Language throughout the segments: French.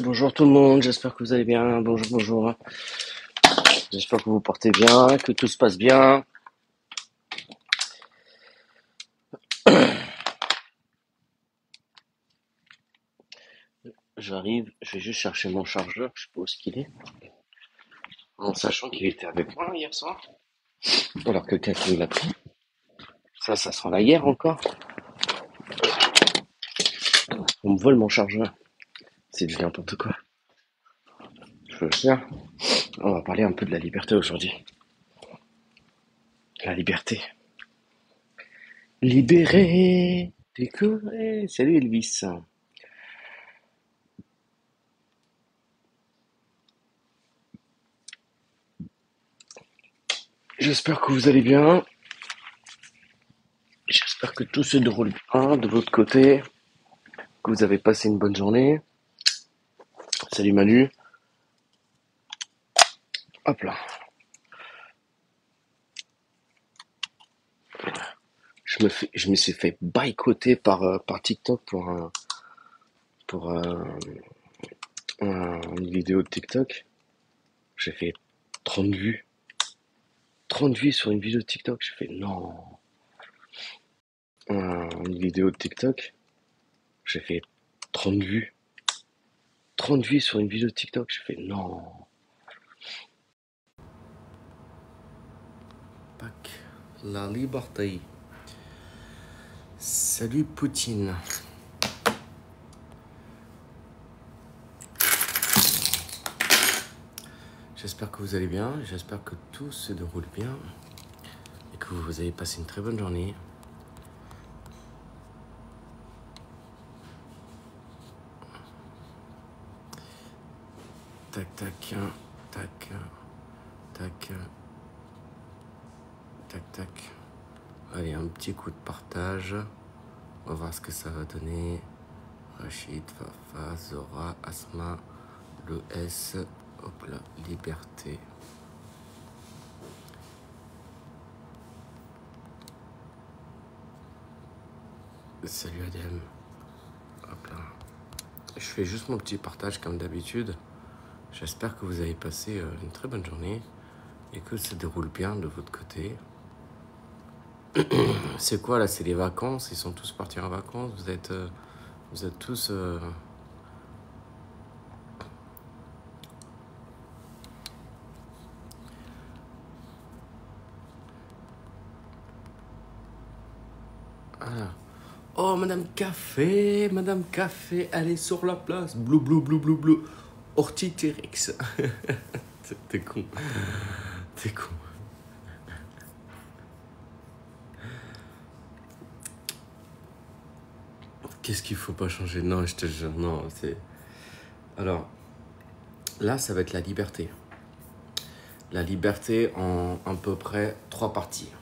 Bonjour tout le monde, j'espère que vous allez bien. Bonjour, bonjour. J'espère que vous vous portez bien, que tout se passe bien. J'arrive, je vais juste chercher mon chargeur, je sais pas où est-ce qu'il est. En sachant qu'il était avec moi hier soir. Alors que quelqu'un l'a pris. Ça sent la guerre encore. On me vole mon chargeur. C'est du n'importe quoi. Je veux dire, on va parler un peu de la liberté aujourd'hui. La liberté. Libéré, décoré. Salut Elvis. J'espère que vous allez bien. J'espère que tout se déroule bien de votre côté, que vous avez passé une bonne journée. Salut Manu. Hop là. Je me suis fait boycotter par TikTok pour une vidéo de TikTok. J'ai fait 30 vues. 30 vues sur une vidéo de TikTok. J'ai fait non. Une vidéo de TikTok. J'ai fait 30 vues. 30 vues sur une vidéo de TikTok. J'ai fait non. Pac. La liberté. Salut Poutine. J'espère que vous allez bien, j'espère que tout se déroule bien et que vous avez passé une très bonne journée. Tac, tac, tac, tac, tac, tac. Allez, un petit coup de partage. On va voir ce que ça va donner. Rachid, Fafa, Zora, Asma, le S, hop là, liberté. Salut Adem. Hop là. Je fais juste mon petit partage comme d'habitude. J'espère que vous avez passé une très bonne journée et que ça se déroule bien de votre côté. C'est quoi là? C'est les vacances? Ils sont tous partis en vacances? Vous êtes tous... Ah. Oh, Madame Café, elle est sur la place. Blou, blou, blou, blou, blou. Ortitérix. T'es con. T'es con. Qu'est-ce qu'il faut pas changer? Non, je te jure, non, c'est... Alors, là, ça va être la liberté. La liberté en à peu près 3 parties.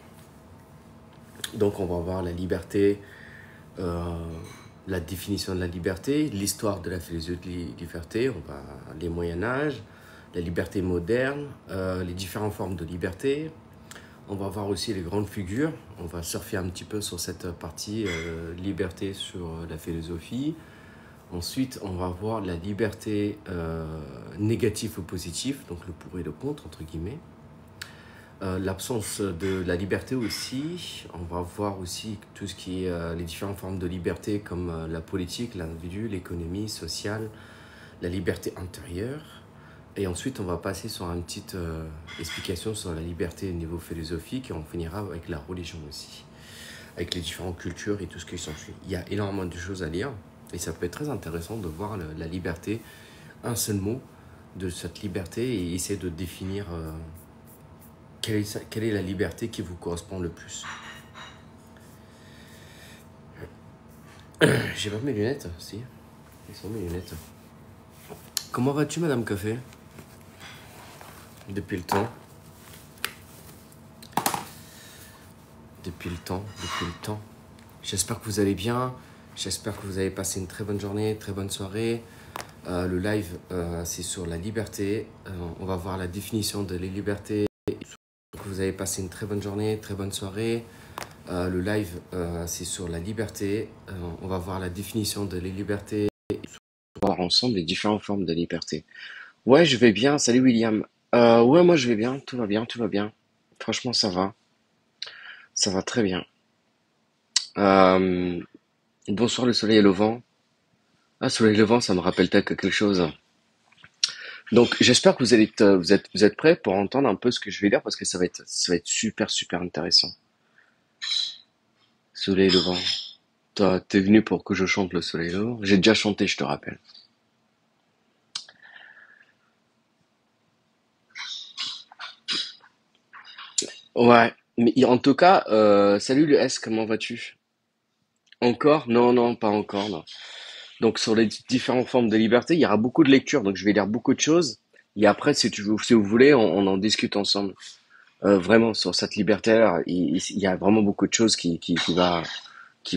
Donc, on va voir la liberté, la définition de la liberté, l'histoire de la philosophie de liberté, les Moyen-Âge, la liberté moderne, les différentes formes de liberté. On va voir aussi les grandes figures. On va surfer un petit peu sur cette partie liberté sur la philosophie. Ensuite, on va voir la liberté négative ou positive, donc le pour et le contre, entre guillemets. L'absence de la liberté aussi. On va voir aussi tout ce qui est les différentes formes de liberté comme la politique, l'individu, l'économie sociale, la liberté intérieure. Et ensuite, on va passer sur une petite explication sur la liberté au niveau philosophique et on finira avec la religion aussi, avec les différentes cultures et tout ce qui s'ensuit. Il y a énormément de choses à lire et ça peut être très intéressant de voir la liberté, un seul mot de cette liberté et essayer de définir quelle est la liberté qui vous correspond le plus. J'ai pas mes lunettes, si. Ils sont mes lunettes. Comment vas-tu, Madame Café? Depuis le temps. Depuis le temps. J'espère que vous allez bien. J'espère que vous avez passé une très bonne journée, très bonne soirée. Le live, c'est sur la liberté. On va voir la définition de la liberté. Que vous avez passé une très bonne journée, très bonne soirée. Le live, c'est sur la liberté. On va voir la définition de la liberté. voir ensemble les différentes formes de liberté. Ouais, je vais bien. Salut William. Ouais, moi je vais bien. Tout va bien, tout va bien. Franchement, ça va. Ça va très bien. Euh, Bonsoir le soleil et le vent. Ah, soleil et le vent, ça me rappelle peut-être quelque chose. Donc, j'espère que vous êtes prêts pour entendre un peu ce que je vais lire parce que ça va être super, super intéressant. Soleil et le vent. Toi, t'es venu pour que je chante le soleil et le vent. J'ai déjà chanté, je te rappelle. Ouais. Mais en tout cas, salut le S, comment vas-tu? Encore? Non, non, pas encore, non. Donc sur les différentes formes de liberté, il y aura beaucoup de lectures, donc je vais lire beaucoup de choses. Et après, si vous voulez, on en discute ensemble. Vraiment, sur cette liberté-là, il y a vraiment beaucoup de choses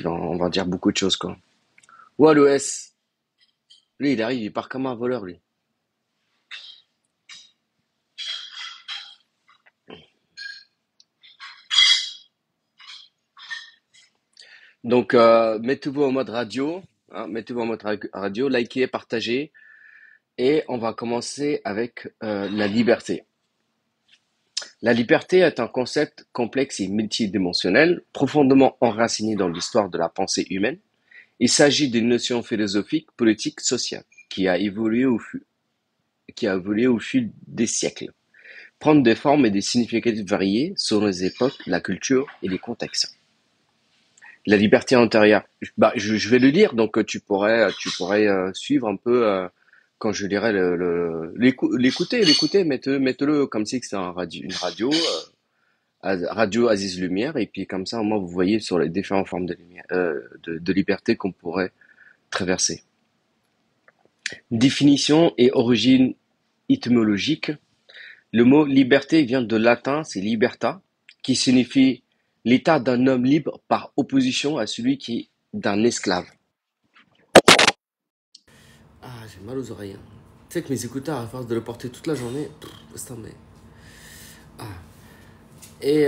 on va dire beaucoup de choses, quoi. Ouais, l'OS, lui, il arrive, il part comme un voleur, lui. Donc, mettez-vous en mode radio, hein, mettez-vous en mode radio, likez, partagez, et on va commencer avec la liberté. La liberté est un concept complexe et multidimensionnel, profondément enraciné dans l'histoire de la pensée humaine. Il s'agit d'une notion philosophique, politique, sociale, qui a évolué au fil des siècles, prendre des formes et des significats variés selon les époques, la culture et les contextes. La liberté intérieure. Bah, je vais le lire, donc tu pourrais suivre un peu quand je lirai l'écouter, mettez-le comme si c'était une radio, radio Aziz Lumière, et puis comme ça, au moins, vous voyez sur les différentes formes de lumière, de liberté qu'on pourrait traverser. Définition et origine étymologique. Le mot liberté vient de latin, c'est liberta, qui signifie l'état d'un homme libre par opposition à celui qui est d'un esclave. Ah, j'ai mal aux oreilles, hein. Tu sais que mes écouteurs, à force de le porter toute la journée, laisse tomber. Ah. Et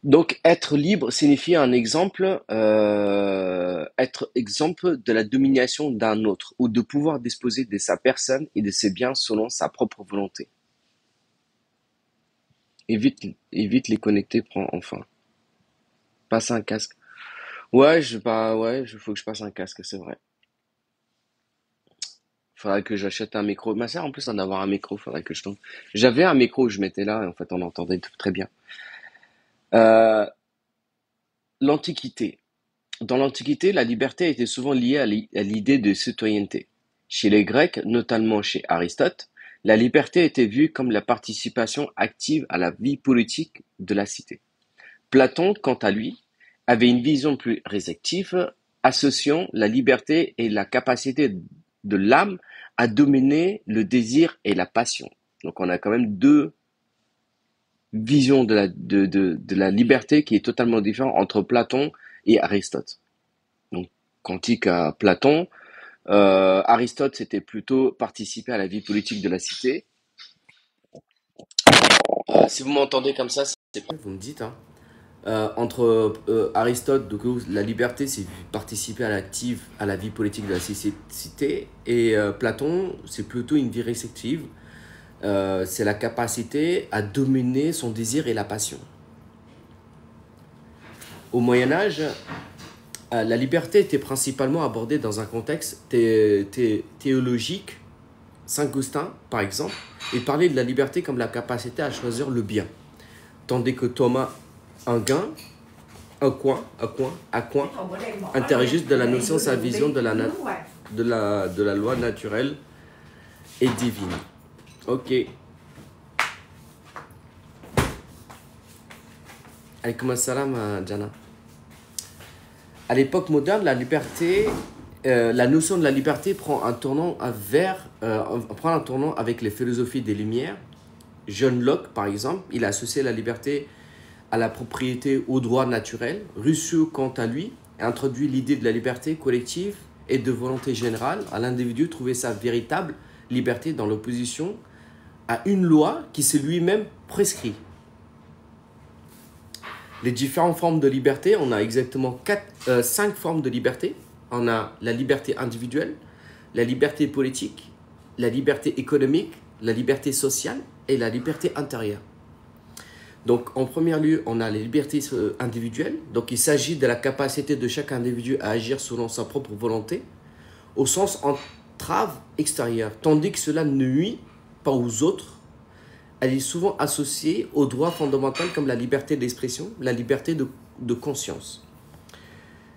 donc être libre signifie être exemple de la domination d'un autre ou de pouvoir disposer de sa personne et de ses biens selon sa propre volonté. Évite les connecter, prends enfin. Passe un casque. Faut que je passe un casque, c'est vrai. Faudrait que j'achète un micro. Ma sœur, en plus, en avoir un micro, faudrait que je tombe. J'avais un micro, je mettais là, et en fait, on entendait très bien. Euh, L'Antiquité. Dans l'Antiquité, la liberté était souvent liée à l'idée de citoyenneté. Chez les Grecs, notamment chez Aristote, la liberté était vue comme la participation active à la vie politique de la cité. Platon, quant à lui, avait une vision plus réceptive, associant la liberté et la capacité de l'âme à dominer le désir et la passion. Donc on a quand même deux visions de la liberté qui est totalement différente entre Platon et Aristote. Donc, quantique à Platon, Aristote, c'était plutôt participer à la vie politique de la cité. Si vous m'entendez comme ça, c'est pas... Vous me dites, hein. Entre Aristote, donc la liberté, c'est participer à la vie politique de la cité, et Platon, c'est plutôt une vie réceptive. C'est la capacité à dominer son désir et la passion. Au Moyen Âge, la liberté était principalement abordée dans un contexte théologique. Saint Augustin, par exemple, il parlait de la liberté comme la capacité à choisir le bien, tandis que Thomas Inguin, Aquin, interagisse de la notion, sa vision de la loi naturelle et divine. Ok. Alaykoum assalam, Jana. À l'époque moderne, la notion de la liberté prend un tournant avec les philosophies des Lumières. John Locke, par exemple, il a associé la liberté à la propriété au droit naturel. Rousseau, quant à lui, a introduit l'idée de la liberté collective et de volonté générale. À l'individu trouver sa véritable liberté dans l'opposition à une loi qui s'est lui-même prescrit. Les différentes formes de liberté, on a exactement 5 formes de liberté. On a la liberté individuelle, la liberté politique, la liberté économique, la liberté sociale et la liberté intérieure. Donc, en premier lieu, on a les libertés individuelles. Donc, il s'agit de la capacité de chaque individu à agir selon sa propre volonté, au sens entrave extérieure, tandis que cela ne nuit pas aux autres. Elle est souvent associée aux droits fondamentaux comme la liberté d'expression, la liberté de conscience.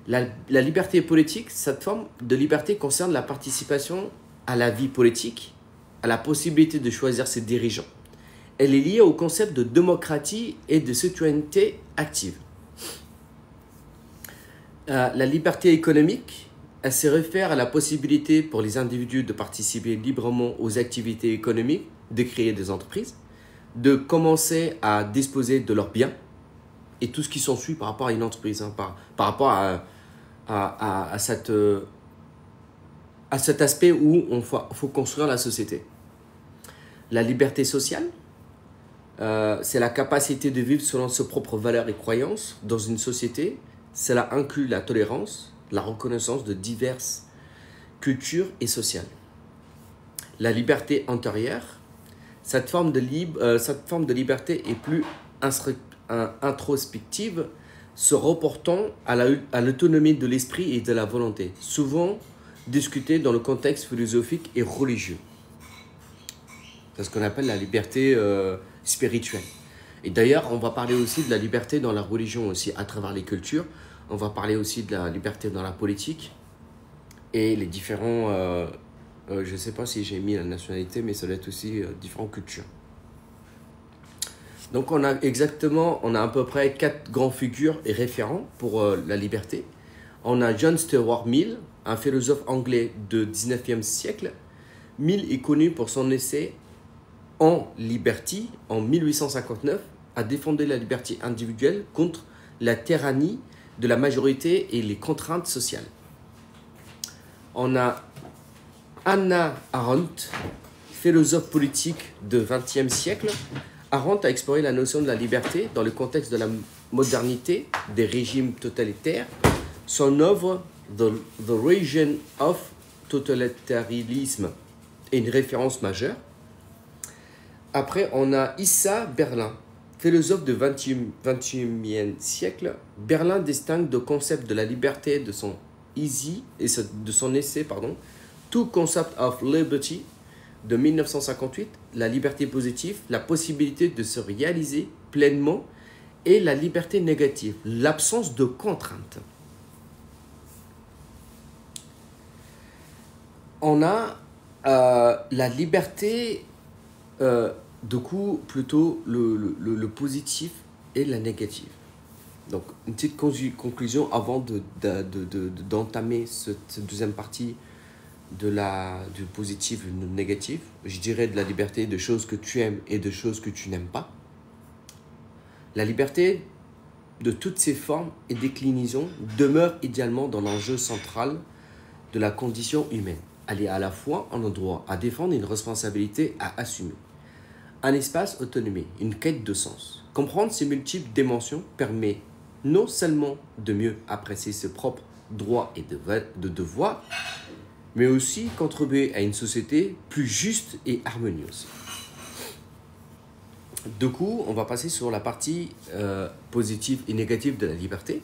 La liberté politique, cette forme de liberté concerne la participation à la vie politique, à la possibilité de choisir ses dirigeants. Elle est liée au concept de démocratie et de citoyenneté active. La liberté économique, elle se réfère à la possibilité pour les individus de participer librement aux activités économiques, de créer des entreprises, de commencer à disposer de leurs biens et tout ce qui s'ensuit par rapport à une entreprise, hein, par rapport à cet aspect où il faut construire la société. La liberté sociale, c'est la capacité de vivre selon ses propres valeurs et croyances dans une société. Cela inclut la tolérance, la reconnaissance de diverses cultures et sociales. La liberté intérieure, cette forme de liberté est plus introspective, se reportant à l'autonomie de l'esprit et de la volonté, souvent discutée dans le contexte philosophique et religieux. C'est ce qu'on appelle la liberté spirituelle. Et d'ailleurs, on va parler aussi de la liberté dans la religion aussi, à travers les cultures. On va parler aussi de la liberté dans la politique et les différents... je ne sais pas si j'ai mis la nationalité, mais ça doit être aussi différentes cultures. Donc on a à peu près 4 grandes figures et référents pour la liberté. On a John Stuart Mill, un philosophe anglais du 19e siècle. Mill est connu pour son essai En Liberty, en 1859, a défendu la liberté individuelle contre la tyrannie de la majorité et les contraintes sociales. On a Hannah Arendt, philosophe politique du XXe siècle. Arendt a exploré la notion de la liberté dans le contexte de la modernité des régimes totalitaires. Son œuvre The Region of Totalitarism est une référence majeure. Après, on a Issa Berlin, philosophe du XXe siècle. Berlin distingue le concept de la liberté de son essai, Two Concepts of Liberty de 1958, la liberté positive, la possibilité de se réaliser pleinement, et la liberté négative, l'absence de contraintes. On a la liberté, du coup, plutôt le positif et la négative. Donc, une petite conclusion avant d'entamer cette deuxième partie du positif et du négatif. Je dirais de la liberté de choses que tu aimes et de choses que tu n'aimes pas. La liberté de toutes ses formes et déclinaisons demeure idéalement dans l'enjeu central de la condition humaine. Elle est à la fois un droit à défendre et une responsabilité à assumer. Un espace autonomie, une quête de sens. Comprendre ces multiples dimensions permet non seulement de mieux apprécier ses propres droits et devoirs, mais aussi contribuer à une société plus juste et harmonieuse. Du coup, on va passer sur la partie positive et négative de la liberté.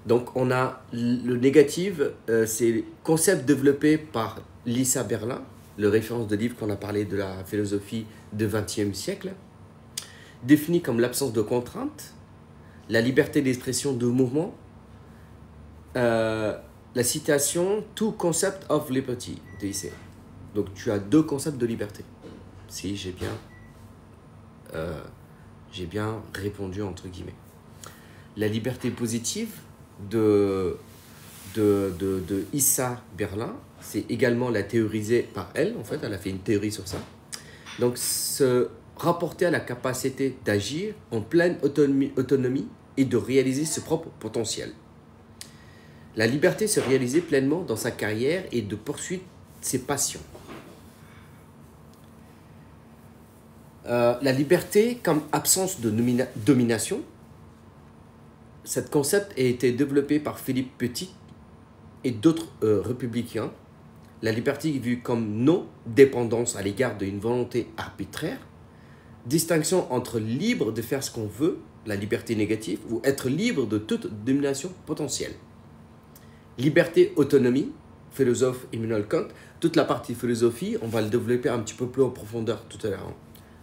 Donc, on a le négatif, c'est le concept développé par Issa Berlin, le référence de livre qu'on a parlé de la philosophie du XXe siècle, défini comme l'absence de contraintes, la liberté d'expression de mouvement, la citation « Two concepts of liberty » de Issa. Donc, tu as 2 concepts de liberté. Si j'ai bien répondu entre guillemets. La liberté positive de Issa Berlin, c'est également la théorisée par elle. En fait, elle a fait une théorie sur ça. Donc, se rapporter à la capacité d'agir en pleine autonomie et de réaliser ses propres potentiels. La liberté se réaliser pleinement dans sa carrière et de poursuivre ses passions. La liberté comme absence de domination. Cet concept a été développé par Philippe Petit et d'autres républicains. La liberté est vue comme non-dépendance à l'égard d'une volonté arbitraire, distinction entre libre de faire ce qu'on veut, la liberté négative, ou être libre de toute domination potentielle. Liberté, autonomie, philosophe Immanuel Kant. Toute la partie philosophie, on va le développer un petit peu plus en profondeur tout à l'heure.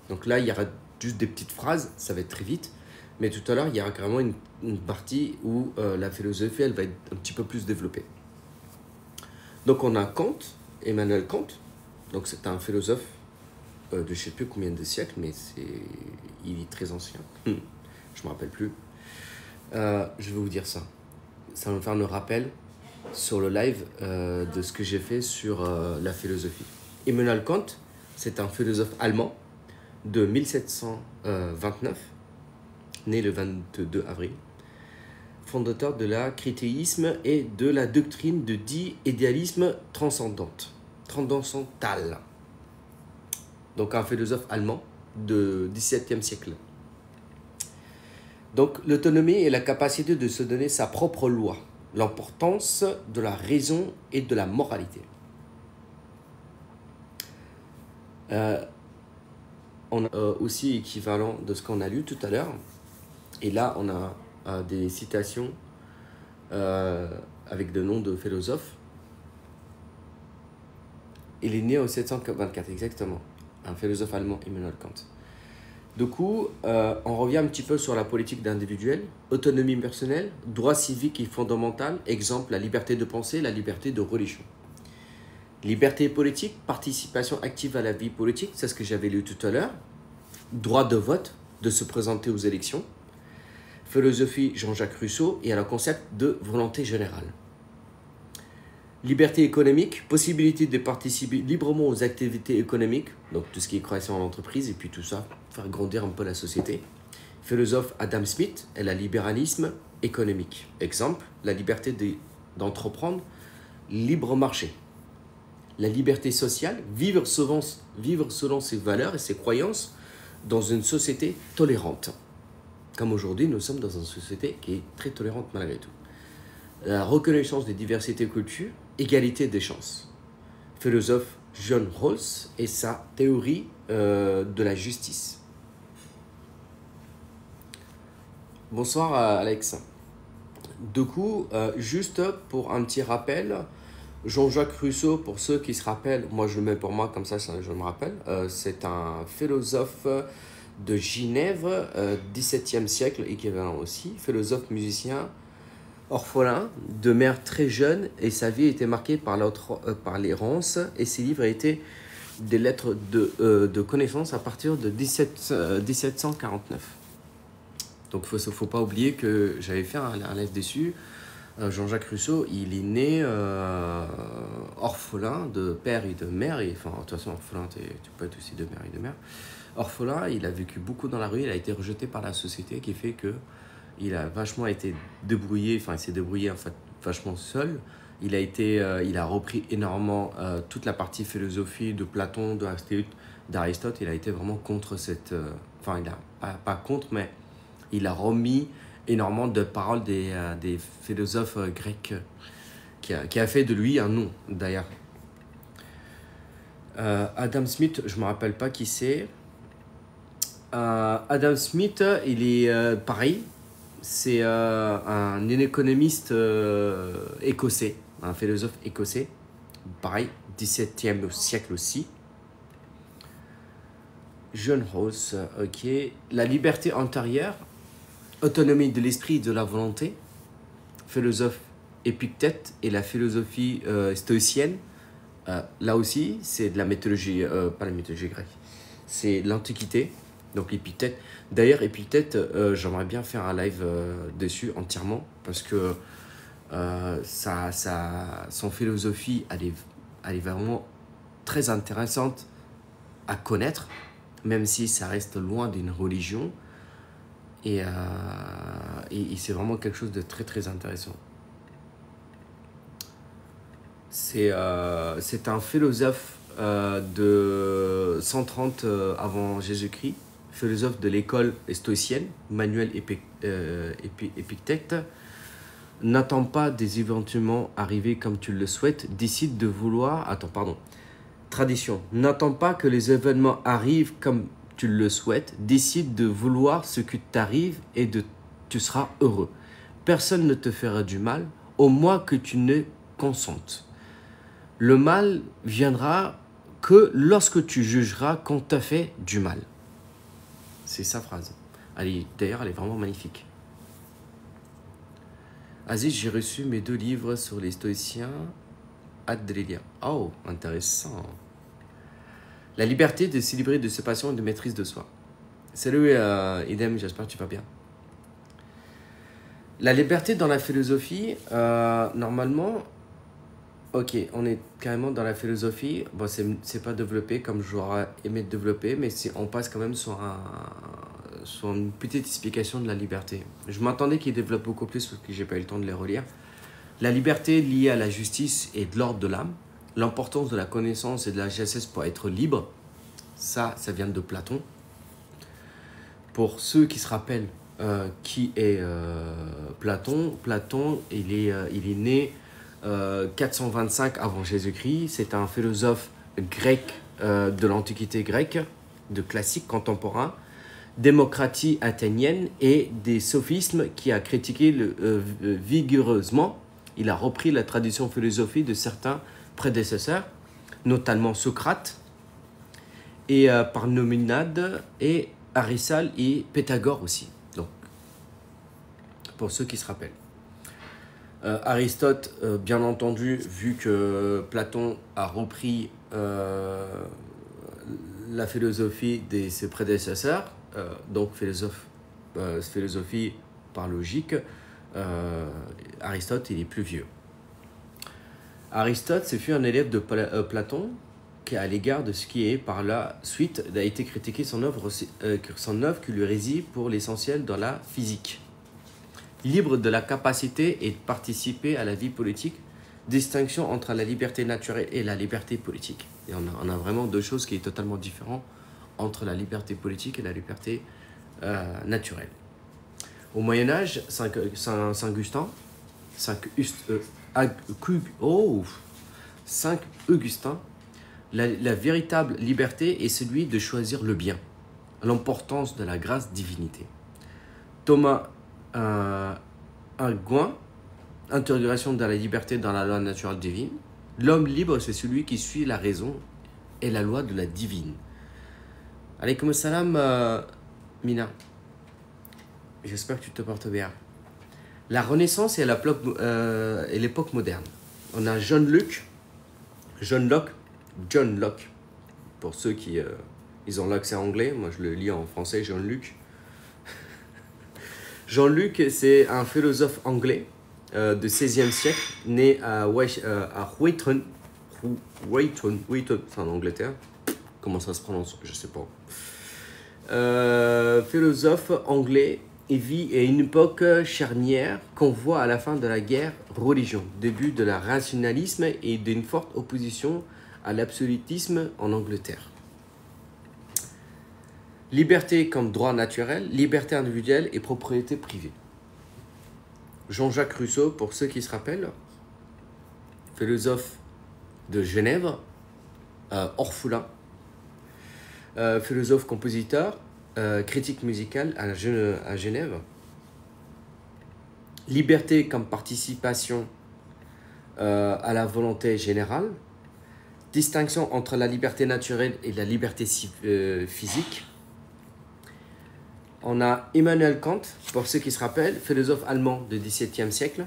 Donc là, il y aura juste des petites phrases, ça va être très vite. Mais tout à l'heure, il y aura carrément une partie où la philosophie, elle va être un petit peu plus développée. Donc on a Kant, Emmanuel Kant. Donc c'est un philosophe de je ne sais plus combien de siècles, mais il est très ancien. Je ne me rappelle plus. Je vais vous dire ça. Ça va me faire le rappel sur le live de ce que j'ai fait sur la philosophie. Immanuel Kant, c'est un philosophe allemand de 1729, né le 22 avril, fondateur de la chrétiennisme et de la doctrine de dit idéalisme transcendantal. Donc un philosophe allemand du XVIIe siècle. Donc l'autonomie est la capacité de se donner sa propre loi, l'importance de la raison et de la moralité. On a aussi équivalent de ce qu'on a lu tout à l'heure. Et là, on a des citations avec de noms de philosophes. Il est né en 1724, exactement. Un philosophe allemand, Immanuel Kant. Du coup, on revient un petit peu sur la politique d'individuel, autonomie personnelle, droit civique et fondamental, exemple, la liberté de penser, la liberté de religion. Liberté politique, participation active à la vie politique, c'est ce que j'avais lu tout à l'heure. Droit de vote, de se présenter aux élections. Philosophie Jean-Jacques Rousseau et à le concept de volonté générale. Liberté économique, possibilité de participer librement aux activités économiques, donc tout ce qui est création en entreprise et puis tout ça, faire grandir un peu la société. Philosophe Adam Smith et le libéralisme économique. Exemple, la liberté d'entreprendre, libre marché. La liberté sociale, vivre selon ses valeurs et ses croyances dans une société tolérante. Comme aujourd'hui, nous sommes dans une société qui est très tolérante malgré tout. La reconnaissance des diversités de culture, égalité des chances. Philosophe John Rawls et sa théorie de la justice. Bonsoir Alex. Du coup, juste pour un petit rappel, Jean-Jacques Rousseau, pour ceux qui se rappellent, moi je le mets pour moi comme ça je me rappelle, c'est un philosophe de Genève, 17e siècle, équivalent aussi, philosophe musicien, orphelin, de mère très jeune, et sa vie a été marquée par l'errance, et ses livres étaient des lettres de connaissance à partir de 1749. Donc il ne faut pas oublier que j'avais fait un live dessus. Jean-Jacques Rousseau, il est né orphelin de père et de mère, et enfin de toute façon orphelin, tu peux être aussi de mère et de mère. Orphelin, il a vécu beaucoup dans la rue, il a été rejeté par la société, qui fait que il a vachement été débrouillé, enfin il s'est débrouillé en fait vachement seul. Il a repris énormément toute la partie philosophie de Platon, d'Aristote. Il a été vraiment contre cette, enfin il a pas contre, mais il a remis énormément de paroles des philosophes grecs, qui a fait de lui un nom d'ailleurs. Adam Smith, je me rappelle pas qui c'est. Adam Smith, il est pareil. C'est un économiste écossais, un philosophe écossais, pareil, 17e siècle aussi. John Rawls, ok. La liberté intérieure, autonomie de l'esprit et de la volonté, philosophe Épictète et la philosophie stoïcienne. Là aussi, c'est de la mythologie, pas la mythologie grecque, c'est l'Antiquité. Donc Épictète. D'ailleurs, Épictète, j'aimerais bien faire un live dessus entièrement parce que son philosophie, elle est vraiment très intéressante à connaître, même si ça reste loin d'une religion. Et c'est vraiment quelque chose de très très intéressant. C'est un philosophe de 130 avant Jésus-Christ, philosophe de l'école stoïcienne, Manuel Épictète, n'attends pas des événements arrivés comme tu le souhaites, décide de vouloir... Attends, pardon. Tradition. N'attends pas que les événements arrivent comme tu le souhaites, décide de vouloir ce qui t'arrive et tu seras heureux. Personne ne te fera du mal, au moins que tu ne consentes. Le mal viendra que lorsque tu jugeras qu'on t'a fait du mal. C'est sa phrase. D'ailleurs, elle est vraiment magnifique. Aziz, j'ai reçu mes 2 livres sur les stoïciens. Adrelia. Oh, intéressant. La liberté de se libérer de ses passions et de maîtrise de soi. Salut, Idem, j'espère que tu vas bien. La liberté dans la philosophie, normalement, ok, on est carrément dans la philosophie. Bon, c'est pas développé comme j'aurais aimé développer, mais on passe quand même sur une petite explication de la liberté. Je m'attendais qu'il développe beaucoup plus parce que j'ai pas eu le temps de les relire. La liberté liée à la justice et de l'ordre de l'âme. L'importance de la connaissance et de la sagesse pour être libre. Ça vient de Platon. Pour ceux qui se rappellent qui est Platon, il est né 425 avant Jésus-Christ. C'est un philosophe grec de l'Antiquité grecque, de classique contemporain, démocratie athénienne et des sophismes qui a critiqué vigoureusement. Il a repris la tradition philosophique de certains prédécesseurs, notamment Socrate et Parménide et Aristote et Pythagore aussi. Donc, pour ceux qui se rappellent. Aristote, bien entendu, vu que Platon a repris la philosophie de ses prédécesseurs, donc philosophie par logique, Aristote, il est plus vieux. Aristote, ce fut un élève de Platon qui, à l'égard de ce qui est par la suite, a été critiqué son œuvre qui lui réside pour l'essentiel dans la physique. Libre de la capacité et de participer à la vie politique, distinction entre la liberté naturelle et la liberté politique. Et on a vraiment 2 choses qui sont totalement différentes entre la liberté politique et la liberté naturelle. Au Moyen-Âge, Saint-Augustin, la véritable liberté est celui de choisir le bien, l'importance de la grâce divinité. Thomas Aquinas, intégration de la liberté dans la loi naturelle divine. L'homme libre, c'est celui qui suit la raison et la loi de la divine. Alaykoum salam, Mina. J'espère que tu te portes bien. La Renaissance et l'époque moderne. On a John Locke, pour ceux qui ils ont l'accent anglais, moi je le lis en français, John Locke. John Locke, c'est un philosophe anglais du XVIe siècle, né à Weyton, c'est en Angleterre. Comment ça se prononce? Je sais pas. Philosophe anglais. Il vit à une époque charnière qu'on voit à la fin de la guerre religion, début de la rationalisme et d'une forte opposition à l'absolutisme en Angleterre. Liberté comme droit naturel, liberté individuelle et propriété privée. Jean-Jacques Rousseau, pour ceux qui se rappellent, philosophe de Genève, orphelin, philosophe compositeur, critique musicale à Genève. Liberté comme participation à la volonté générale. Distinction entre la liberté naturelle et la liberté physique. On a Immanuel Kant, pour ceux qui se rappellent, philosophe allemand du XVIIe siècle.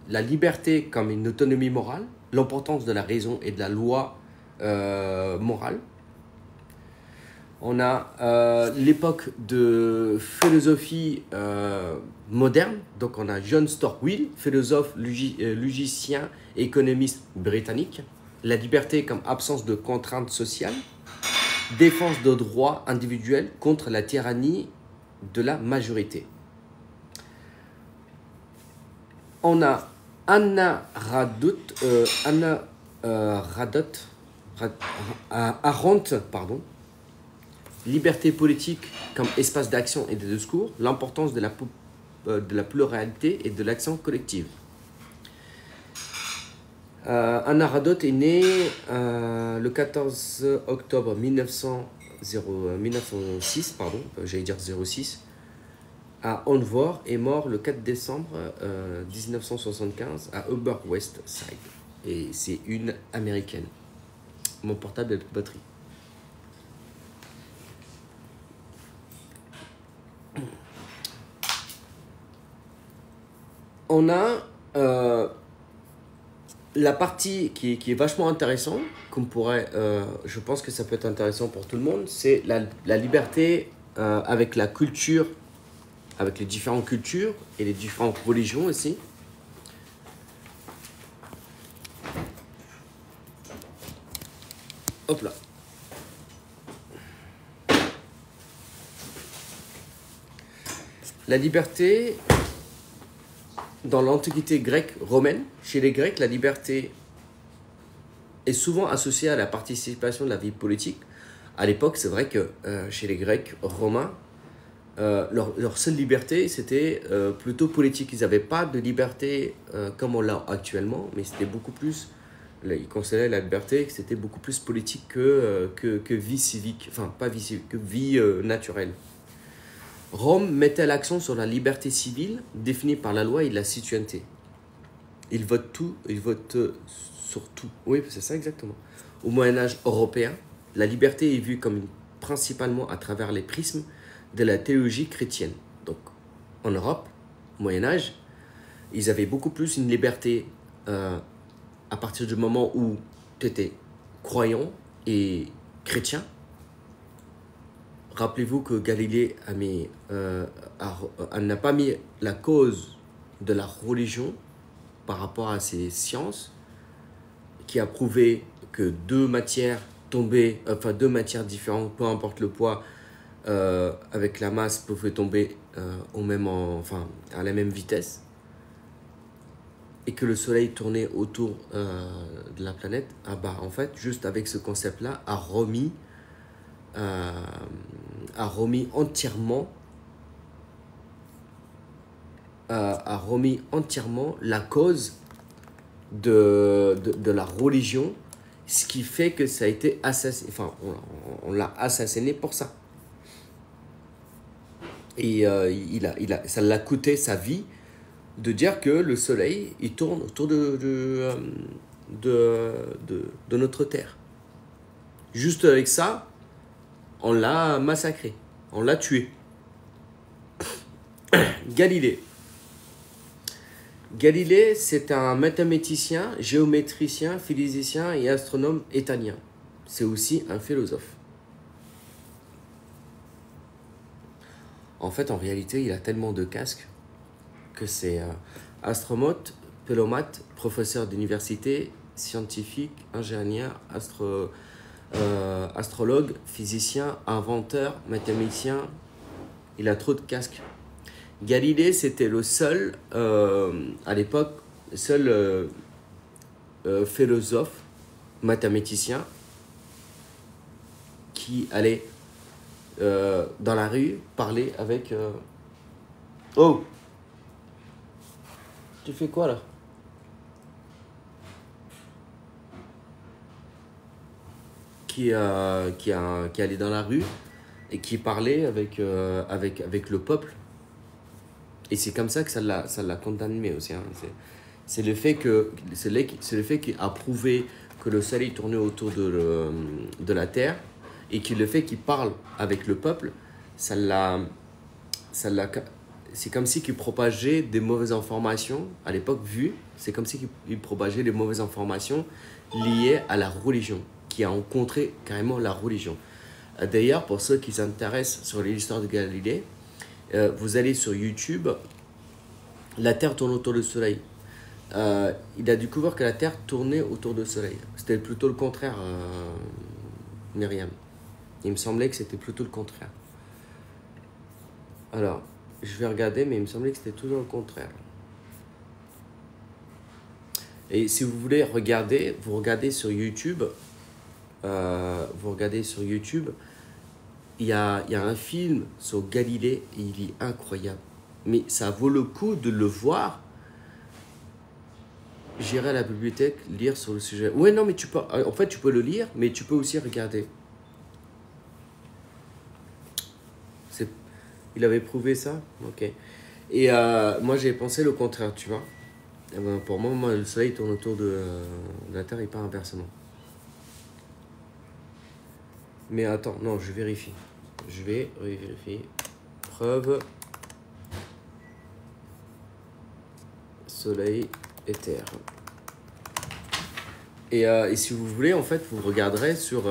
La liberté comme une autonomie morale, l'importance de la raison et de la loi morale. On a l'époque de philosophie moderne, donc on a John Stuart Mill, philosophe, logicien et économiste britannique. La liberté comme absence de contraintes sociales, défense de droits individuels contre la tyrannie de la majorité. On a Anna Arendt, Liberté politique comme espace d'action et de discours, l'importance de la pluralité et de l'action collective. Anna Radot est née le 14 octobre 1906, j'allais dire 06, à Anvers, et mort le 4 décembre 1975 à Upper West Side. Et c'est une américaine. Mon portable a de batterie. On a la partie qui est vachement intéressante, qu'on pourrait, je pense que ça peut être intéressant pour tout le monde, c'est la liberté avec la culture, avec les différentes cultures et les différentes religions aussi. Hop là. La liberté, dans l'Antiquité grecque romaine, chez les Grecs, la liberté est souvent associée à la participation de la vie politique. À l'époque, c'est vrai que chez les Grecs romains, leur seule liberté, c'était plutôt politique. Ils n'avaient pas de liberté comme on l'a actuellement, mais c'était beaucoup plus... Ils considéraient la liberté que c'était beaucoup plus politique que vie civique, enfin pas vie civique, que vie naturelle. Rome mettait l'accent sur la liberté civile définie par la loi et la citoyenneté. Ils votent sur tout. Oui, c'est ça exactement. Au Moyen-Âge européen, la liberté est vue comme principalement à travers les prismes de la théologie chrétienne. Donc, en Europe, au Moyen-Âge, ils avaient beaucoup plus une liberté à partir du moment où tu étais croyant et chrétien. Rappelez-vous que Galilée n'a pas mis la cause de la religion par rapport à ses sciences, qui a prouvé que deux matières différentes, peu importe le poids, avec la masse, pouvaient tomber à la même vitesse, et que le soleil tournait autour de la planète. En fait, juste avec ce concept-là, a remis entièrement la cause de la religion, ce qui fait que ça a été assassiné, on l'a assassiné pour ça. Et ça l'a coûté sa vie de dire que le soleil, il tourne autour de notre terre. Juste avec ça, on l'a massacré, on l'a tué. Galilée, c'est un mathématicien, géométricien, physicien et astronome italien. C'est aussi un philosophe. En fait, en réalité, il a tellement de casques que c'est astronaute, pélomate, professeur d'université, scientifique, ingénieur, astrologue, physicien, inventeur, mathématicien. Il a trop de casques. Galilée, c'était le seul, à l'époque, philosophe, mathématicien, qui allait dans la rue parler avec... Oh! Tu fais quoi là? Qui allait dans la rue et qui parlait avec le peuple. Et c'est comme ça que ça l'a condamné aussi. Hein. C'est le fait qu'il a prouvé que le soleil tournait autour de la terre, et le fait qu'il parle avec le peuple, c'est comme si qu'il propageait des mauvaises informations à l'époque c'est comme si qu'il propageait des mauvaises informations liées à la religion, qui a rencontré carrément la religion. D'ailleurs, pour ceux qui s'intéressent sur l'histoire de Galilée, vous allez sur YouTube, la Terre tourne autour du Soleil. Il a découvert que la Terre tournait autour du Soleil. C'était plutôt le contraire, Myriam. Il me semblait que c'était plutôt le contraire. Alors, je vais regarder, mais il me semblait que c'était toujours le contraire. Et si vous voulez regarder, vous regardez sur YouTube. il y a un film sur Galilée et il est incroyable. Mais ça vaut le coup de le voir. J'irai à la bibliothèque lire sur le sujet. Ouais, non, mais tu peux, en fait, tu peux le lire, mais tu peux aussi regarder. Il avait prouvé ça? Ok. Et moi, j'ai pensé le contraire, tu vois. Et ben, pour moi, le soleil tourne autour de la Terre et pas inversement. Mais attends, non, je vérifie. Je vais vérifier. Preuve. Soleil et Terre. Et si vous voulez, en fait, vous regarderez sur...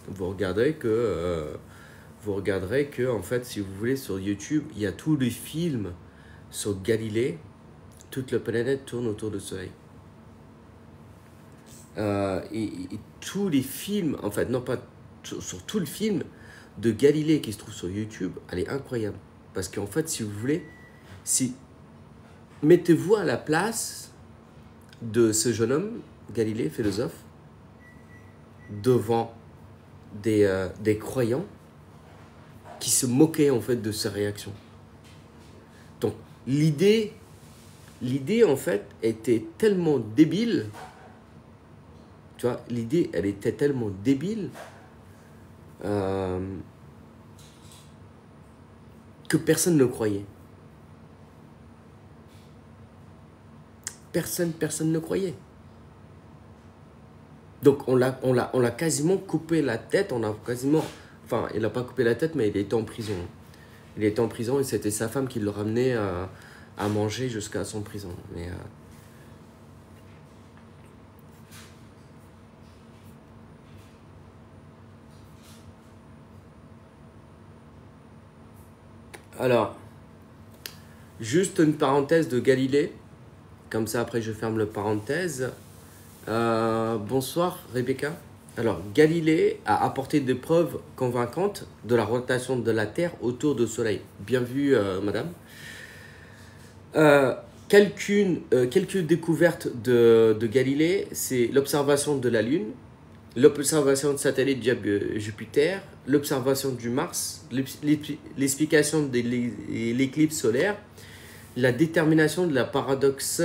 vous regarderez que, en fait, si vous voulez, sur YouTube, il y a tous les films sur Galilée. Toute la planète tourne autour du Soleil. Et tous les films, en fait, non pas sur tout le film de Galilée qui se trouve sur YouTube, elle est incroyable. Parce qu'en fait, si vous voulez, mettez-vous à la place de ce jeune homme, Galilée, philosophe, devant des croyants qui se moquaient en fait de sa réaction. Donc l'idée en fait était tellement débile, tu vois, l'idée elle était tellement débile que personne ne croyait. Personne ne croyait. Donc on l'a quasiment coupé la tête, enfin il n'a pas coupé la tête mais il était en prison. Il était en prison et c'était sa femme qui le ramenait à manger jusqu'à son prison. Mais alors, juste une parenthèse de Galilée, comme ça après je ferme le parenthèse. Bonsoir Rebecca. Alors, Galilée a apporté des preuves convaincantes de la rotation de la Terre autour du Soleil. Bien vu, madame. Quelques découvertes de Galilée, c'est l'observation de la Lune, l'observation de satellites Jupiter, l'observation du Mars, l'explication de l'éclipse solaire, la détermination de la parallaxe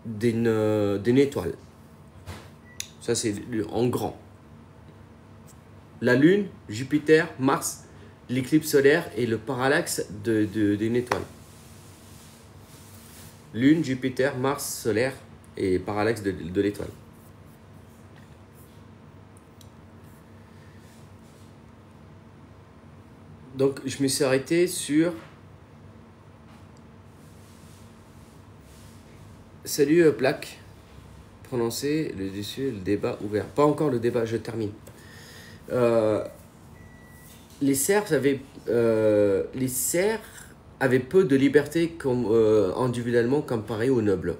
d'une étoile. Ça, c'est en grand. La Lune, Jupiter, Mars, l'éclipse solaire et le parallaxe d'une étoile. Lune, Jupiter, Mars, solaire et parallaxe de l'étoile. Donc, je me suis arrêté sur... Salut, plaque. Prononcer le dessus, le débat ouvert. Pas encore le débat, je termine. Les cerfs avaient peu de liberté individuellement comparé aux nobles.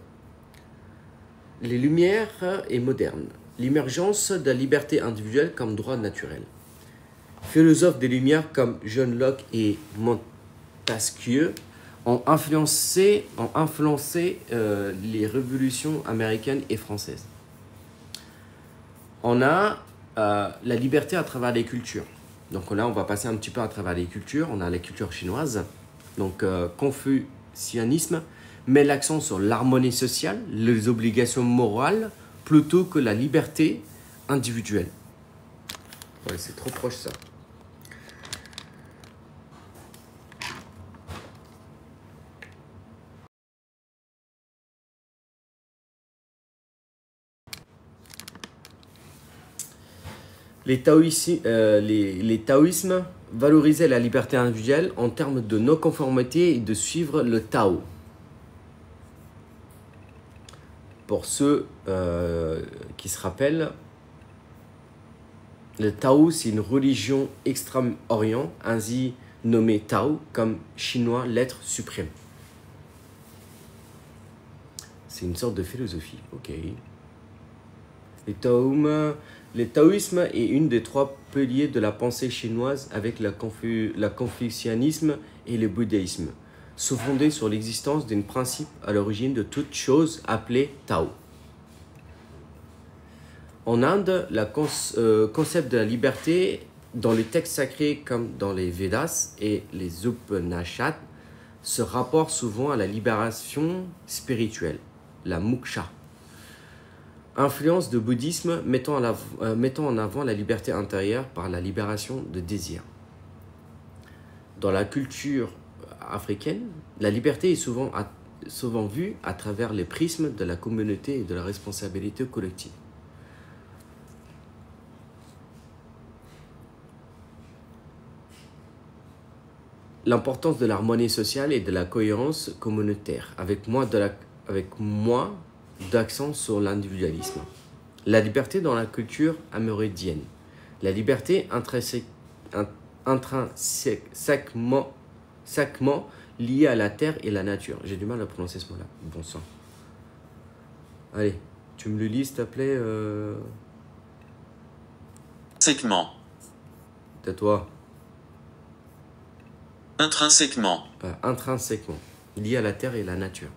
Les Lumières est moderne. L'émergence de la liberté individuelle comme droit naturel. Philosophes des Lumières comme John Locke et Montesquieu ont influencé les révolutions américaines et françaises. On a la liberté à travers les cultures. Donc là, on va passer un petit peu à travers les cultures. On a la culture chinoise, donc confucianisme, met l'accent sur l'harmonie sociale, les obligations morales, plutôt que la liberté individuelle. Ouais, c'est trop proche ça. Les taoïsmes valorisaient la liberté individuelle en termes de non-conformité et de suivre le Tao. Pour ceux qui se rappellent, le Tao, c'est une religion extrême-orient, ainsi nommée Tao, comme chinois, l'être suprême. C'est une sorte de philosophie, ok. Le taoïsme est une des trois piliers de la pensée chinoise avec le confucianisme et le bouddhisme, se fondés sur l'existence d'un principe à l'origine de toute chose appelée Tao. En Inde, le concept de la liberté dans les textes sacrés comme dans les Védas et les Upanishads se rapporte souvent à la libération spirituelle, la moksha. Influence du bouddhisme mettant en avant la liberté intérieure par la libération de désir. Dans la culture africaine, la liberté est souvent vue à travers les prismes de la communauté et de la responsabilité collective. L'importance de l'harmonie sociale et de la cohérence communautaire, avec moins d'accent sur l'individualisme. La liberté dans la culture amérindienne. La liberté intrinsèquement liée à la terre et la nature. J'ai du mal à prononcer ce mot-là. Bon sang. Allez, tu me le lis, s'il te plaît. Intrinsèquement. Tais-toi. Intrinsèquement. Intrinsèquement. Lié à la terre et la nature.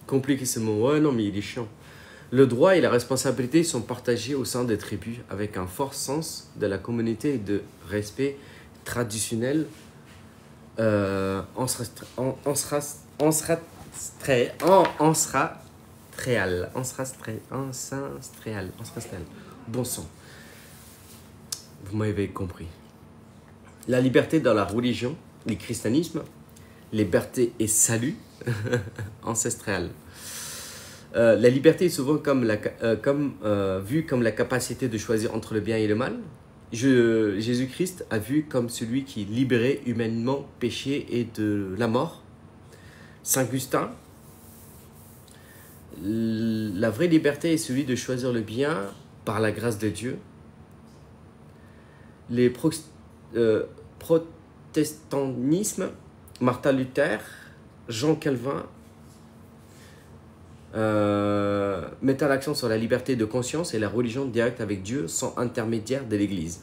Compliqué ce mot. Ouais, non, mais il est chiant. Le droit et la responsabilité sont partagés au sein des tribus avec un fort sens de la communauté et de respect traditionnel ancestral. Bon sang. Vous m'avez compris. La liberté dans la religion, le christianisme, liberté et salut ancestral. La liberté est souvent vue comme la capacité de choisir entre le bien et le mal. Jésus-Christ a vu comme celui qui libérait humainement péché et de la mort. Saint Augustin, la vraie liberté est celui de choisir le bien par la grâce de Dieu. Les protestantisme, Martin Luther, Jean Calvin mettant l'accent sur la liberté de conscience et la religion directe avec Dieu sans intermédiaire de l'Église.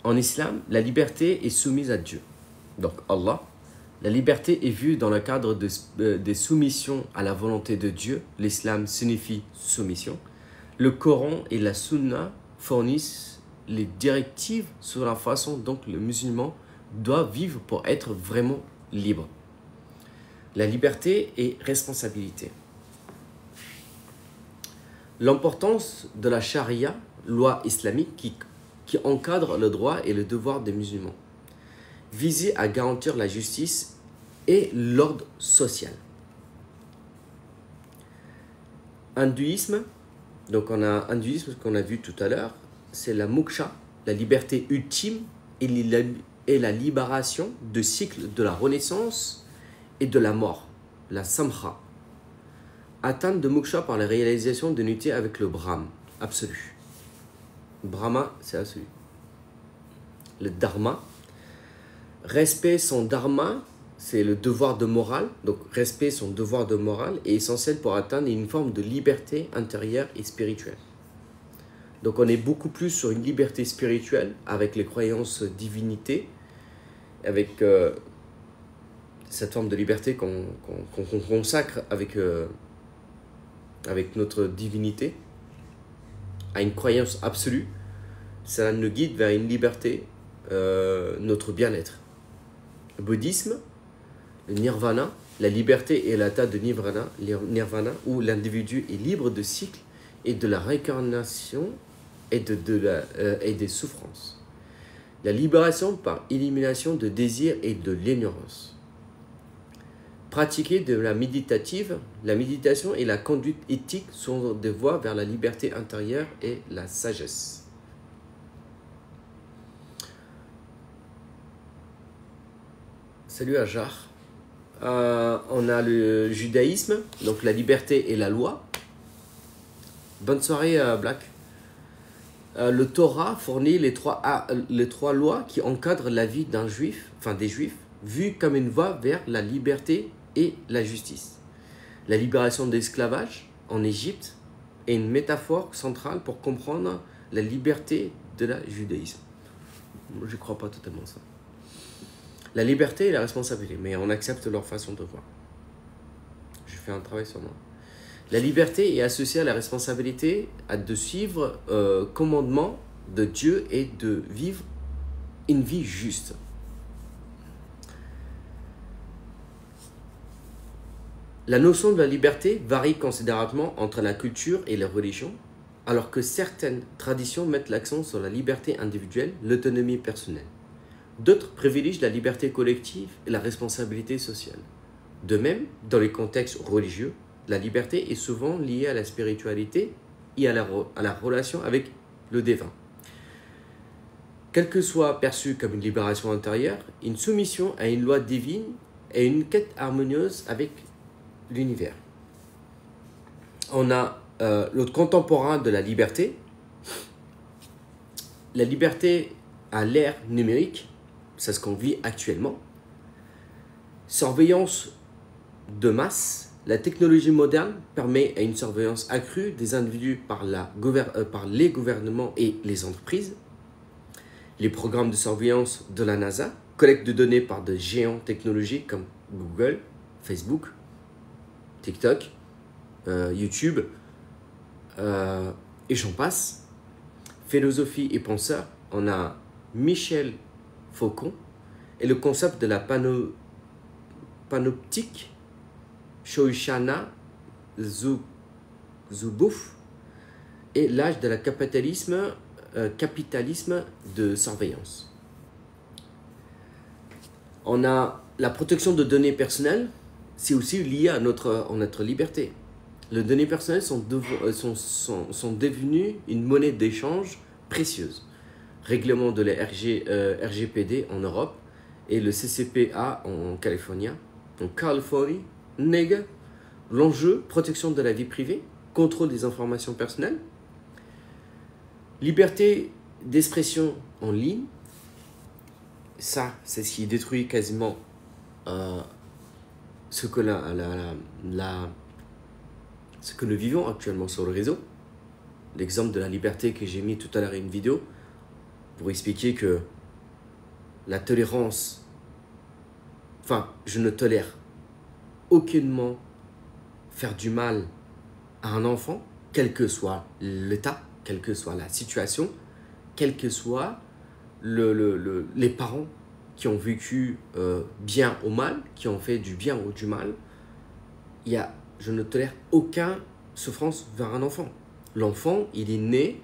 En islam, la liberté est soumise à Dieu, donc Allah. La liberté est vue dans le cadre des soumissions à la volonté de Dieu. L'islam signifie soumission. Le Coran et la Sunna fournissent les directives sur la façon dont le musulman doit vivre pour être vraiment libre. La liberté et responsabilité. L'importance de la charia, loi islamique qui encadre le droit et le devoir des musulmans, visée à garantir la justice et l'ordre social. Hindouisme, donc on a hindouisme qu'on a vu tout à l'heure, c'est la moksha, la liberté ultime et la libération du cycle de la renaissance et de la mort, la samha. Atteinte de moksha par la réalisation d'unité avec le Brahm, absolu. Brahma, c'est absolu. Le dharma, respect son dharma, c'est le devoir de morale. Donc, respect son devoir de morale est essentiel pour atteindre une forme de liberté intérieure et spirituelle. Donc, on est beaucoup plus sur une liberté spirituelle avec les croyances divinité, avec cette forme de liberté qu'on consacre avec notre divinité à une croyance absolue. Ça nous guide vers une liberté, notre bien-être. Le bouddhisme, le nirvana, la liberté est l'état de nirvana où l'individu est libre de cycle et de la réincarnation et des souffrances. La libération par élimination de désirs et de l'ignorance. Pratiquer de la méditation et la conduite éthique sont des voies vers la liberté intérieure et la sagesse. Salut Ajar. On a le judaïsme, donc la liberté et la loi. Bonne soirée Black. Le Torah fournit les trois lois qui encadrent la vie des juifs, vues comme une voie vers la liberté et la justice. La libération de l'esclavage en Égypte est une métaphore centrale pour comprendre la liberté de la judaïsme. Moi, je ne crois pas totalement ça. La liberté et la responsabilité, mais on accepte leur façon de voir. Je fais un travail sur moi. La liberté est associée à la responsabilité de suivre commandement de Dieu et de vivre une vie juste. La notion de la liberté varie considérablement entre la culture et les religions, alors que certaines traditions mettent l'accent sur la liberté individuelle, l'autonomie personnelle. D'autres privilégient la liberté collective et la responsabilité sociale. De même, dans les contextes religieux, la liberté est souvent liée à la spiritualité et à la relation avec le divin. Quelle que soit perçue comme une libération intérieure, une soumission à une loi divine et une quête harmonieuse avec l'univers. On a l'autre contemporain de la liberté. La liberté à l'ère numérique, c'est ce qu'on vit actuellement. Surveillance de masse. La technologie moderne permet à une surveillance accrue des individus par les gouvernements et les entreprises. Les programmes de surveillance de la NASA collectent de données par des géants technologiques comme Google, Facebook, TikTok, YouTube, et j'en passe. Philosophie et penseur, on a Michel Foucault et le concept de la panoptique Shoshana Zuboff et l'âge de la capitalisme de surveillance. On a la protection de données personnelles, c'est aussi lié à notre liberté. Les données personnelles sont devenues une monnaie d'échange précieuse. Règlement de la RGPD en Europe et le CCPA en Californie. L'enjeu, protection de la vie privée, contrôle des informations personnelles, liberté d'expression en ligne. Ça, c'est ce qui détruit quasiment ce que nous vivons actuellement sur le réseau. L'exemple de la liberté que j'ai mis tout à l'heure une vidéo pour expliquer que la tolérance, je ne tolère aucunement faire du mal à un enfant, quel que soit l'état, quelle que soit la situation, quels que soient les parents qui ont vécu bien ou mal, qui ont fait du bien ou du mal. Je ne tolère aucune souffrance vers un enfant. L'enfant, il est né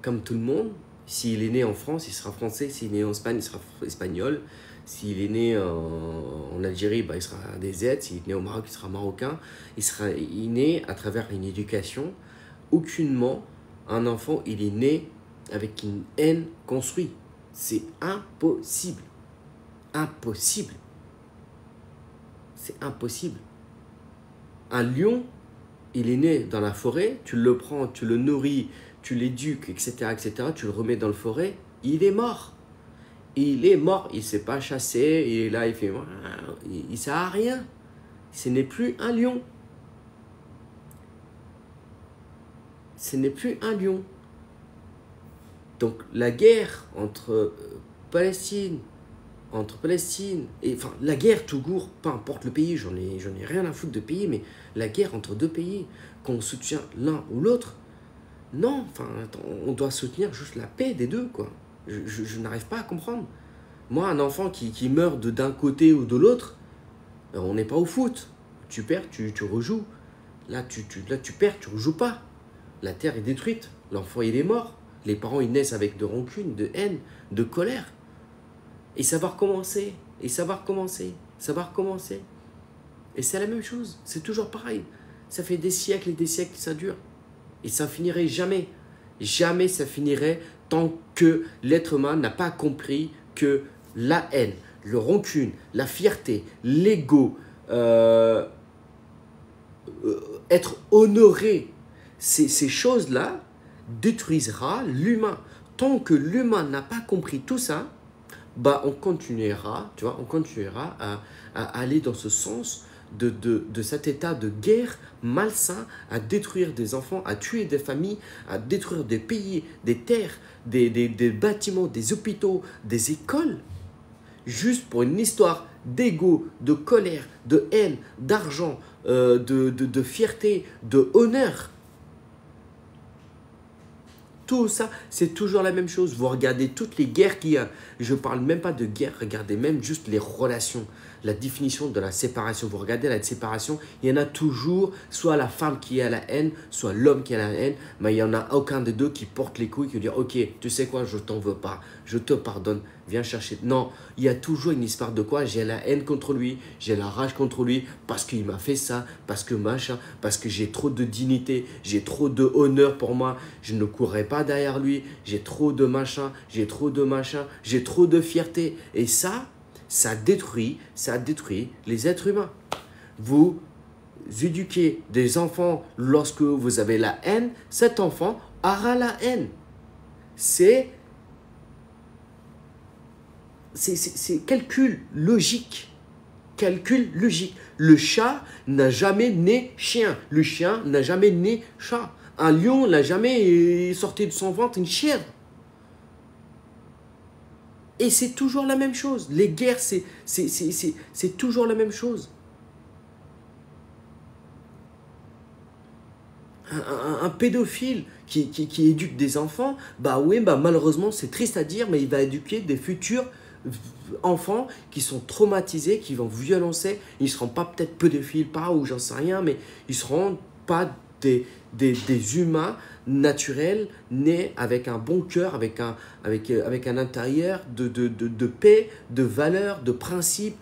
comme tout le monde. S'il est né en France, il sera français. S'il est né en Espagne, il sera espagnol. S'il est né en Algérie, il sera des Z. S'il est né au Maroc, il sera marocain. Il est né à travers une éducation. Aucunement, un enfant, il est né avec une haine construite. C'est impossible. Impossible. C'est impossible. Un lion, il est né dans la forêt, tu le prends, tu le nourris, tu l'éduques, etc., etc., tu le remets dans la forêt, il est mort. Il est mort, il ne s'est pas chassé, et là il fait... Il ne sert à rien. Ce n'est plus un lion. Ce n'est plus un lion. Donc la guerre entre Palestine, et la guerre tout court, peu importe le pays, j'en ai rien à foutre de pays, mais la guerre entre deux pays, qu'on soutient l'un ou l'autre, non, on doit soutenir juste la paix des deux, quoi. Je n'arrive pas à comprendre. Moi, un enfant qui meurt d'un côté ou de l'autre, on n'est pas au foot. Tu perds, tu rejoues. Là, tu perds, tu rejoues pas. La terre est détruite, l'enfant il est mort. Les parents ils naissent avec de rancune, de haine, de colère. Et ça va recommencer, et ça va recommencer, ça va recommencer. Et c'est la même chose, c'est toujours pareil. Ça fait des siècles et des siècles que ça dure. Et ça finirait jamais. Jamais ça finirait tant que l'être humain n'a pas compris que la haine, le rancune, la fierté, l'ego, être honoré, ces choses-là détruisera l'humain. Tant que l'humain n'a pas compris tout ça, on continuera, à aller dans ce sens de cet état de guerre malsain, à détruire des enfants, à tuer des familles, à détruire des pays, des terres, des bâtiments, des hôpitaux, des écoles, juste pour une histoire d'ego, de colère, de haine, d'argent, de fierté, de honneur. Tout ça, c'est toujours la même chose. Vous regardez toutes les guerres qu'il y a. Je ne parle même pas de guerre, regardez même juste les relations. La définition de la séparation. Vous regardez la séparation, il y en a toujours soit la femme qui a la haine, soit l'homme qui a la haine, mais il n'y en a aucun des deux qui porte les couilles, qui dit « Ok, tu sais quoi, je t'en veux pas, je te pardonne, viens chercher. » Non, il y a toujours une histoire de quoi? J'ai la haine contre lui, j'ai la rage contre lui, parce qu'il m'a fait ça, parce que machin, parce que j'ai trop de dignité, j'ai trop de honneur pour moi, je ne courrai pas derrière lui, j'ai trop de machin, j'ai trop de machin, j'ai trop de fierté. Et ça détruit les êtres humains. Vous éduquez des enfants lorsque vous avez la haine, cet enfant aura la haine. C'est calcul logique. Calcul logique. Le chat n'a jamais né chien. Le chien n'a jamais né chat. Un lion n'a jamais sorti de son ventre une chèvre. Et c'est toujours la même chose. Les guerres, c'est toujours la même chose. Un pédophile qui éduque des enfants, bah oui, bah malheureusement, c'est triste à dire, mais il va éduquer des futurs enfants qui sont traumatisés, qui vont violencer. Ils ne seront pas peut-être pédophiles, pas, ou j'en sais rien, mais ils ne seront pas des humains naturels, nés avec un bon cœur, avec un intérieur de paix, de valeurs, de principes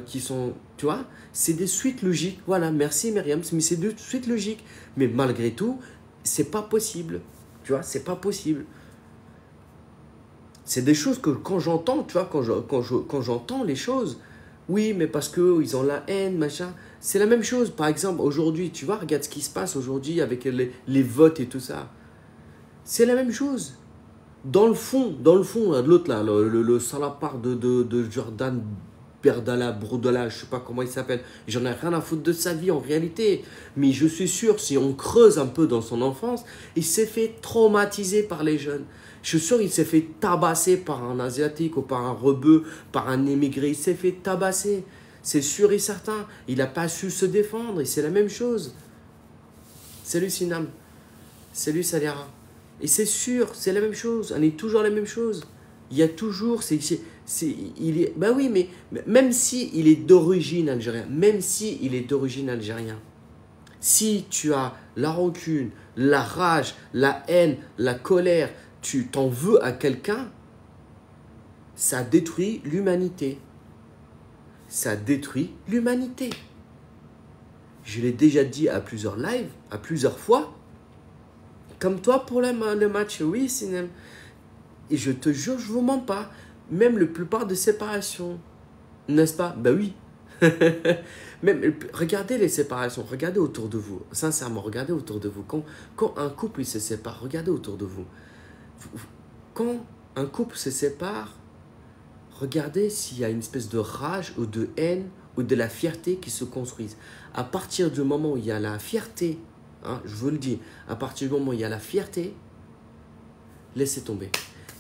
qui sont, tu vois, c'est des suites logiques. Voilà, merci Myriam, mais c'est des suites logiques. Mais malgré tout, c'est pas possible. Tu vois, c'est pas possible. C'est des choses que quand j'entends, tu vois, quand j'entends les choses, oui, mais parce qu'ils ont la haine, machin. C'est la même chose. Par exemple, aujourd'hui, tu vois, regarde ce qui se passe aujourd'hui avec les votes et tout ça. C'est la même chose. Dans le fond, l'autre là, le salopard de Jordan Berdala, Bourdala, je sais pas comment il s'appelle. J'en ai rien à foutre de sa vie en réalité. Mais je suis sûr, si on creuse un peu dans son enfance, il s'est fait traumatiser par les jeunes. Je suis sûr qu'il s'est fait tabasser par un Asiatique ou par un rebeu, par un émigré. Il s'est fait tabasser. C'est sûr et certain. Il n'a pas su se défendre et c'est la même chose. Salut Sinam. Salut Saliara. Et c'est sûr, c'est la même chose. On est toujours la même chose. Il y a toujours... bah oui, mais même s'il est d'origine algérienne, si tu as la rancune, la rage, la haine, la colère, tu t'en veux à quelqu'un, ça détruit l'humanité. Ça détruit l'humanité. Je l'ai déjà dit à plusieurs lives, à plusieurs fois. Comme toi pour le match, oui, Sinem. Et je te jure, je ne vous mens pas. Même la plupart de séparations, n'est-ce pas? Ben oui. Même, regardez les séparations, regardez autour de vous. Sincèrement, regardez autour de vous. Quand un couple se sépare, regardez autour de vous. Quand un couple se sépare, regardez s'il y a une espèce de rage ou de haine ou de la fierté qui se construisent. À partir du moment où il y a la fierté, hein, je vous le dis, à partir du moment où il y a la fierté, laissez tomber.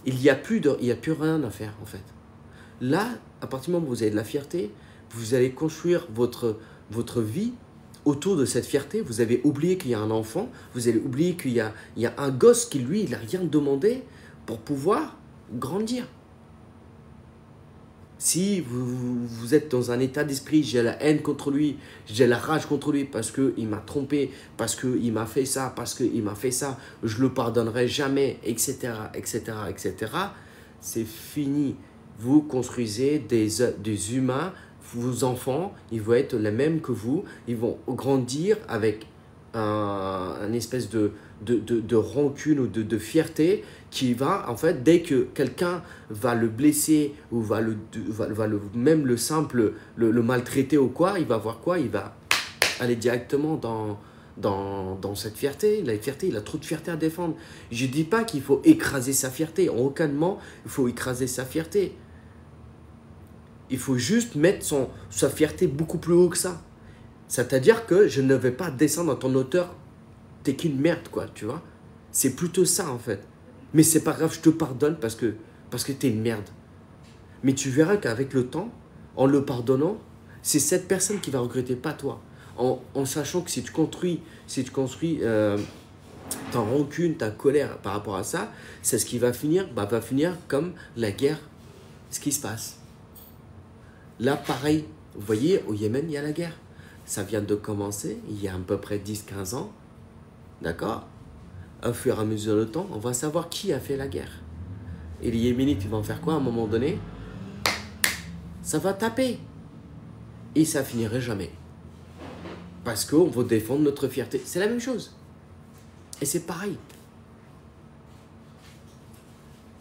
Il n'y a plus rien à faire en fait. Là, à partir du moment où vous avez de la fierté, vous allez construire votre vie autour de cette fierté. Vous avez oublié qu'il y a un enfant, vous allez oublier qu'il y a un gosse qui lui, il n'a rien demandé pour pouvoir grandir. Si vous êtes dans un état d'esprit, j'ai la haine contre lui, j'ai la rage contre lui parce qu'il m'a trompé, parce qu'il m'a fait ça, je ne le pardonnerai jamais, etc., etc., etc., c'est fini. Vous construisez des humains, vos enfants, ils vont être les mêmes que vous, ils vont grandir avec un espèce de rancune ou de fierté qui va, en fait, dès que quelqu'un va le blesser ou même le maltraiter ou quoi, il va voir quoi? Il va aller directement dans cette fierté. La fierté, il a trop de fierté à défendre. Je ne dis pas qu'il faut écraser sa fierté. En aucun moment, il faut écraser sa fierté. Il faut juste mettre sa fierté beaucoup plus haut que ça. C'est-à-dire que je ne vais pas descendre à ton hauteur. T'es qu'une merde, quoi, tu vois. C'est plutôt ça, en fait. Mais c'est pas grave, je te pardonne parce que t'es une merde. Mais tu verras qu'avec le temps, en le pardonnant, c'est cette personne qui va regretter, pas toi. En sachant que si tu construis ta rancune, ta colère par rapport à ça, c'est ce qui va finir comme la guerre, ce qui se passe. Là, pareil, vous voyez, au Yémen, il y a la guerre. Ça vient de commencer, il y a à peu près 10-15 ans. D'accord? Au fur et à mesure du temps, on va savoir qui a fait la guerre. Et les Yéménites, ils vont faire quoi à un moment donné? Ça va taper. Et ça finirait jamais. Parce qu'on veut défendre notre fierté. C'est la même chose. Et c'est pareil.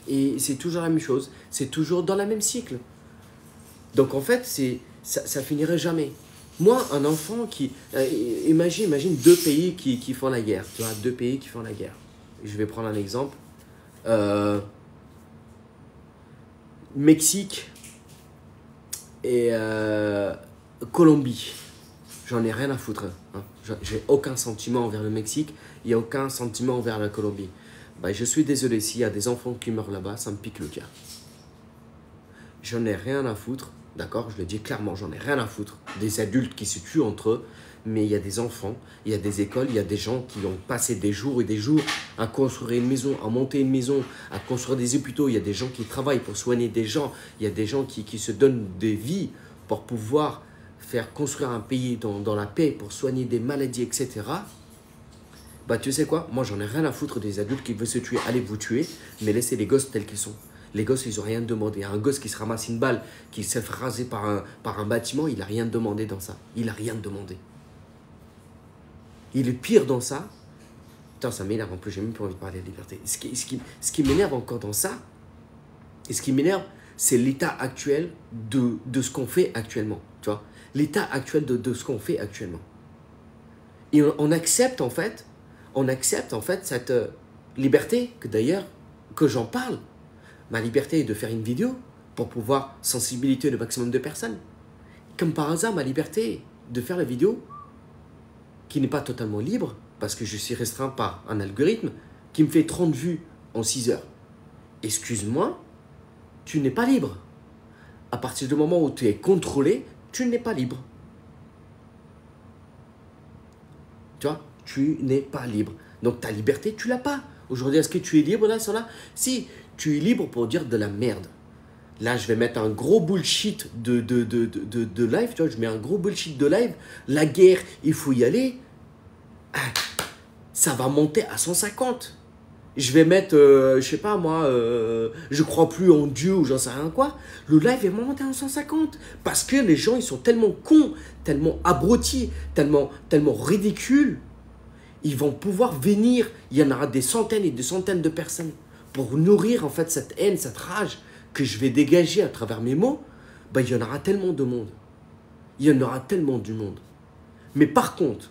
Et c'est toujours la même chose. C'est toujours dans le même cycle. Donc en fait, ça finirait jamais. Moi, un enfant qui... imagine deux pays qui font la guerre. Tu vois, deux pays qui font la guerre. Je vais prendre un exemple. Mexique et Colombie. J'en ai rien à foutre. Hein. J'ai aucun sentiment envers le Mexique. Il n'y a aucun sentiment envers la Colombie. Bah, je suis désolé, s'il y a des enfants qui meurent là-bas, ça me pique le cœur. J'en ai rien à foutre. D'accord, je le dis clairement, j'en ai rien à foutre. Des adultes qui se tuent entre eux, mais il y a des enfants, il y a des écoles, il y a des gens qui ont passé des jours et des jours à construire une maison, à monter une maison, à construire des hôpitaux. Il y a des gens qui travaillent pour soigner des gens. Il y a des gens qui se donnent des vies pour pouvoir faire construire un pays dans la paix, pour soigner des maladies, etc. Bah tu sais quoi, moi j'en ai rien à foutre des adultes qui veulent se tuer. Allez vous tuer, mais laissez les gosses tels qu'ils sont. Les gosses, ils n'ont rien demandé. Un gosse qui se ramasse une balle, qui s'est fait raser par un bâtiment, il n'a rien demandé dans ça. Il n'a rien demandé. Il est pire dans ça. Putain, ça m'énerve en plus, j'ai même pas envie de parler de liberté. Ce qui m'énerve encore dans ça, et ce qui m'énerve, c'est l'état actuel de ce qu'on fait actuellement. Tu vois, l'état actuel de ce qu'on fait actuellement. Et on accepte en fait cette liberté, que d'ailleurs, que j'en parle. Ma liberté est de faire une vidéo pour pouvoir sensibiliser le maximum de personnes. Comme par hasard, ma liberté de faire la vidéo, qui n'est pas totalement libre, parce que je suis restreint par un algorithme qui me fait 30 vues en 6 heures. Excuse-moi, tu n'es pas libre. À partir du moment où tu es contrôlé, tu n'es pas libre. Tu vois, tu n'es pas libre. Donc ta liberté, tu l'as pas. Aujourd'hui, est-ce que tu es libre là, sur là? Si, tu es libre pour dire de la merde. Là, je vais mettre un gros bullshit de live. Tu vois, je mets un gros bullshit de live. La guerre, il faut y aller. Ah, ça va monter à 150. Je vais mettre, je sais pas moi, je crois plus en Dieu ou j'en sais rien quoi. Le live va monter à 150. Parce que les gens, ils sont tellement cons, tellement abrutis, tellement ridicules. Ils vont pouvoir venir. Il y en aura des centaines et des centaines de personnes pour nourrir en fait cette haine, cette rage que je vais dégager à travers mes mots. Ben, il y en aura tellement de monde. Il y en aura tellement du monde. Mais par contre,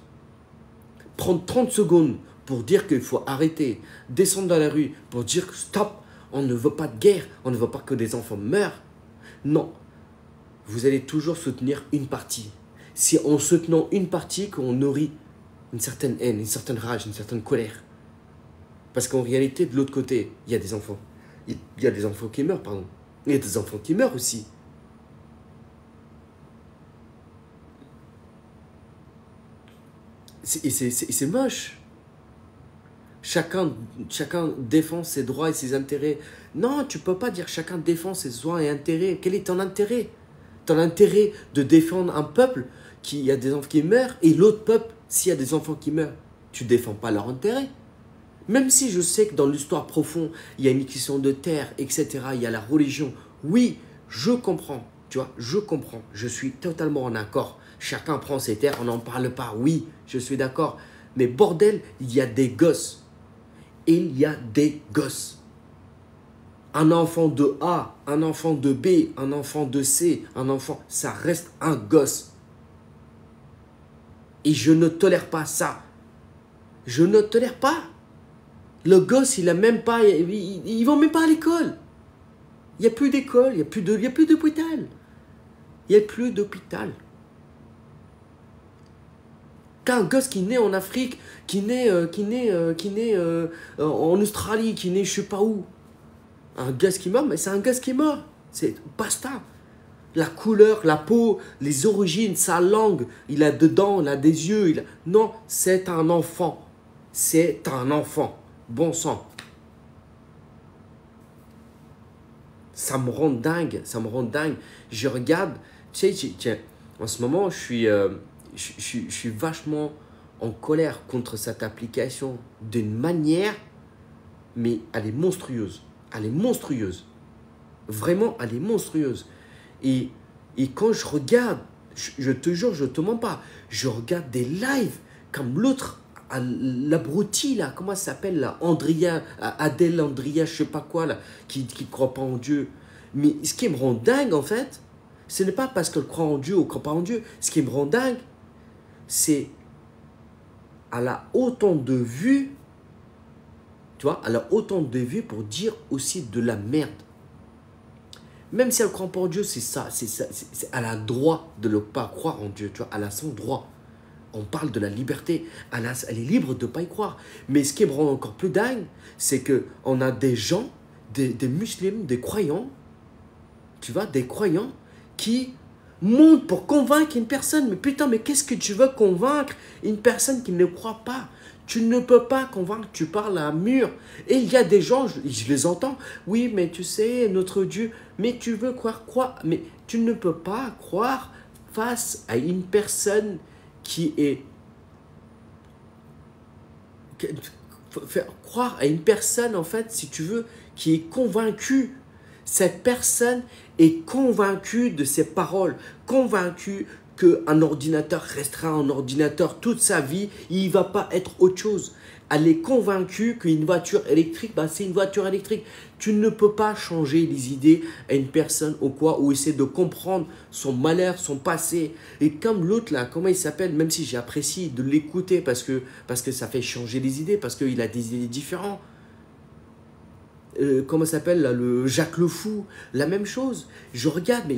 prendre 30 secondes pour dire qu'il faut arrêter, descendre dans la rue pour dire que stop, on ne veut pas de guerre, on ne veut pas que des enfants meurent. Non, vous allez toujours soutenir une partie. C'est en soutenant une partie qu'on nourrit une certaine haine, une certaine rage, une certaine colère. Parce qu'en réalité, de l'autre côté, il y a des enfants. Il y a des enfants qui meurent, pardon. Il y a des enfants qui meurent aussi. C'est moche. Chacun défend ses droits et ses intérêts. Non, tu ne peux pas dire chacun défend ses droits et intérêts. Quel est ton intérêt? Ton intérêt de défendre un peuple qui a des enfants qui meurent et l'autre peuple, s'il y a des enfants qui meurent, tu ne défends pas leur intérêt. Même si je sais que dans l'histoire profonde, il y a une question de terre, etc., il y a la religion. Oui, je comprends, tu vois, je comprends. Je suis totalement en accord. Chacun prend ses terres, on n'en parle pas. Oui, je suis d'accord. Mais bordel, il y a des gosses. Il y a des gosses. Un enfant de A, un enfant de B, un enfant de C, un enfant, ça reste un gosse. Et je ne tolère pas ça. Je ne tolère pas. Le gosse, il a même pas, ils vont même pas à l'école. Il n'y a plus d'école, il n'y a plus d'hôpital. Il n'y a plus d'hôpital. Qu'un gosse qui naît en Afrique, qui naît en Australie, qui naît je sais pas où, un gosse qui meurt, mais c'est un gosse qui est mort. C'est basta. la couleur, la peau, les origines, sa langue, il a des dents, il a des yeux. Non, c'est un enfant. C'est un enfant. Bon sang. Ça me rend dingue, ça me rend dingue. Je regarde, tu sais, en ce moment, je suis vachement en colère contre cette application d'une manière, mais elle est monstrueuse. Elle est monstrueuse. Vraiment, elle est monstrueuse. Et quand je regarde, je te jure, je ne te mens pas, je regarde des lives comme l'autre, l'abruti là, comment elle s'appelle là, Adèle Andrea, je sais pas quoi là, qui ne croit pas en Dieu. Mais ce qui me rend dingue en fait, ce n'est pas parce qu'elle croit en Dieu ou croit pas en Dieu. Ce qui me rend dingue, c'est elle a autant de vues, tu vois, elle a autant de vues pour dire aussi de la merde. Même si elle ne croit pas en Dieu, c'est ça, elle a le droit de ne pas croire en Dieu, tu vois, elle a son droit. On parle de la liberté, elle est libre de ne pas y croire. Mais ce qui me rend encore plus dingue, c'est qu'on a des gens, des musulmans, des croyants, tu vois, des croyants qui montent pour convaincre une personne. Mais putain, mais qu'est-ce que tu veux convaincre une personne qui ne croit pas? Tu ne peux pas convaincre, tu parles à un mur. Et il y a des gens, je les entends, oui, mais tu sais, notre Dieu, mais tu veux croire, mais tu ne peux pas croire face à une personne qui est... Faire croire à une personne, en fait, si tu veux, qui est convaincue. Cette personne est convaincue de ses paroles, convaincue qu'un ordinateur restera un ordinateur toute sa vie, il ne va pas être autre chose. Elle est convaincue qu'une voiture électrique, c'est une voiture électrique. Tu ne peux pas changer les idées à une personne ou essayer de comprendre son malheur, son passé. Et comme l'autre là, comment il s'appelle, même si j'apprécie de l'écouter parce que ça fait changer les idées, parce qu'il a des idées différentes. Comment s'appelle là, le Jacques le Fou, la même chose. Je regarde, mais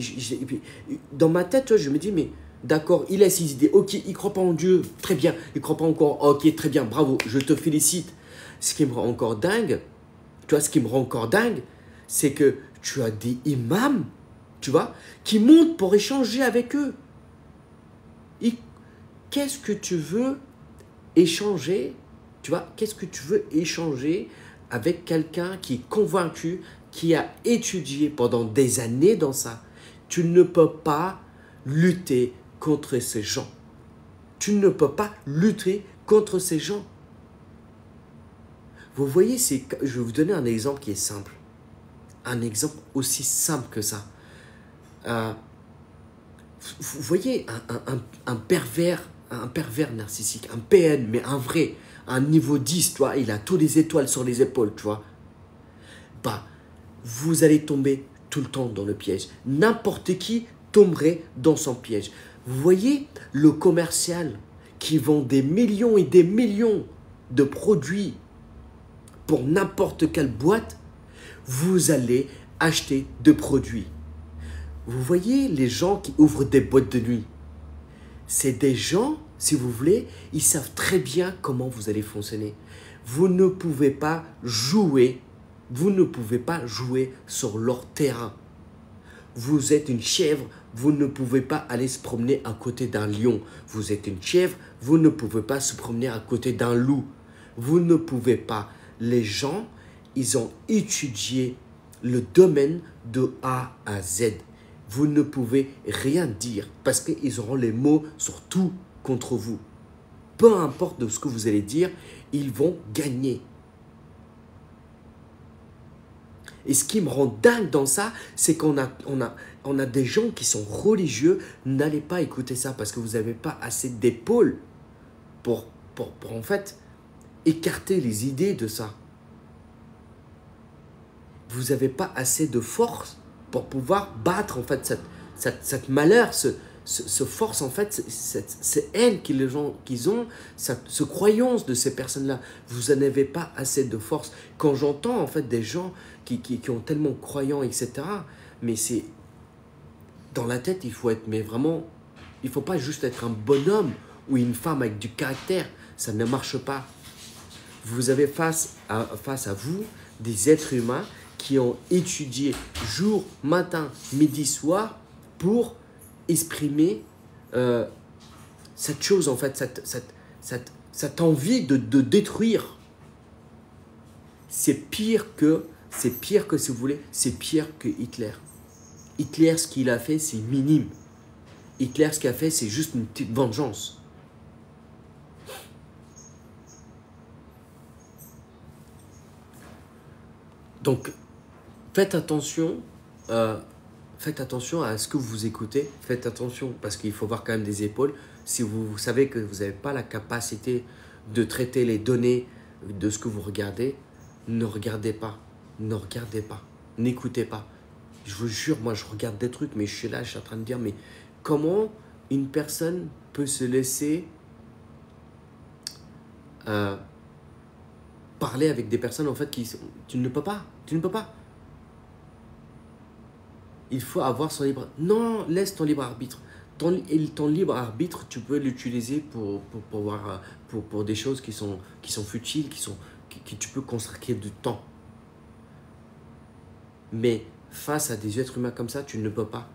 dans ma tête, tu vois, je me dis, mais d'accord, il a ses idées, ok, il ne croit pas en Dieu, très bien, il ne croit pas encore, ok, très bien, bravo, je te félicite. Ce qui me rend encore dingue, tu vois, c'est que tu as des imams, tu vois, qui montent pour échanger avec eux. Qu'est-ce que tu veux échanger, tu vois, qu'est-ce que tu veux échanger avec quelqu'un qui est convaincu, qui a étudié pendant des années dans ça? Tu ne peux pas lutter contre ces gens. Tu ne peux pas lutter contre ces gens. Vous voyez, je vais vous donner un exemple qui est simple. Un exemple aussi simple que ça. Vous voyez un pervers narcissique, un PN, mais un vrai, un niveau 10, tu vois, il a tous les étoiles sur les épaules, tu vois. Vous allez tomber tout le temps dans le piège. N'importe qui tomberait dans son piège. Vous voyez le commercial qui vend des millions et des millions de produits pour n'importe quelle boîte, vous allez acheter de produits. Vous voyez les gens qui ouvrent des boîtes de nuit. C'est des gens, si vous voulez, ils savent très bien comment vous allez fonctionner. Vous ne pouvez pas jouer sur leur terrain. Vous êtes une chèvre, vous ne pouvez pas aller se promener à côté d'un lion. Vous êtes une chèvre, vous ne pouvez pas se promener à côté d'un loup. Vous ne pouvez pas. Les gens, ils ont étudié le domaine de A à Z. Vous ne pouvez rien dire parce qu'ils auront les mots sur tout contre vous. Peu importe de ce que vous allez dire, ils vont gagner. Et ce qui me rend dingue dans ça, c'est qu'on a des gens qui sont religieux. N'allez pas écouter ça parce que vous n'avez pas assez d'épaules pour en fait écarter les idées de ça. Vous n'avez pas assez de force pour pouvoir battre en fait cette malheur, ce force en fait, cette haine qu'ils ont, cette croyance de ces personnes-là. Vous n'en avez pas assez de force. Quand j'entends en fait des gens qui ont tellement croyants, etc., mais c'est dans la tête, il faut être, mais vraiment, il ne faut pas juste être un bonhomme ou une femme avec du caractère. Ça ne marche pas. Vous avez face à vous des êtres humains qui ont étudié jour, matin, midi, soir pour exprimer cette chose, en fait, cette envie de détruire. C'est pire que, si vous voulez, c'est pire que Hitler. Hitler, ce qu'il a fait, c'est minime. Hitler, ce qu'il a fait, c'est juste une petite vengeance. Donc, faites attention à ce que vous écoutez. Faites attention, parce qu'il faut avoir quand même des épaules. Si vous savez que vous n'avez pas la capacité de traiter les données de ce que vous regardez, ne regardez pas. Ne regardez pas. N'écoutez pas. Je vous jure, moi, je regarde des trucs, mais je suis en train de dire, mais comment une personne peut se laisser parler avec des personnes, en fait, tu ne peux pas. Tu ne peux pas. Il faut avoir son libre... Non, laisse ton libre arbitre. Ton libre arbitre, tu peux l'utiliser pour des choses qui sont futiles, que tu peux consacrer du temps. Mais face à des êtres humains comme ça, tu ne peux pas.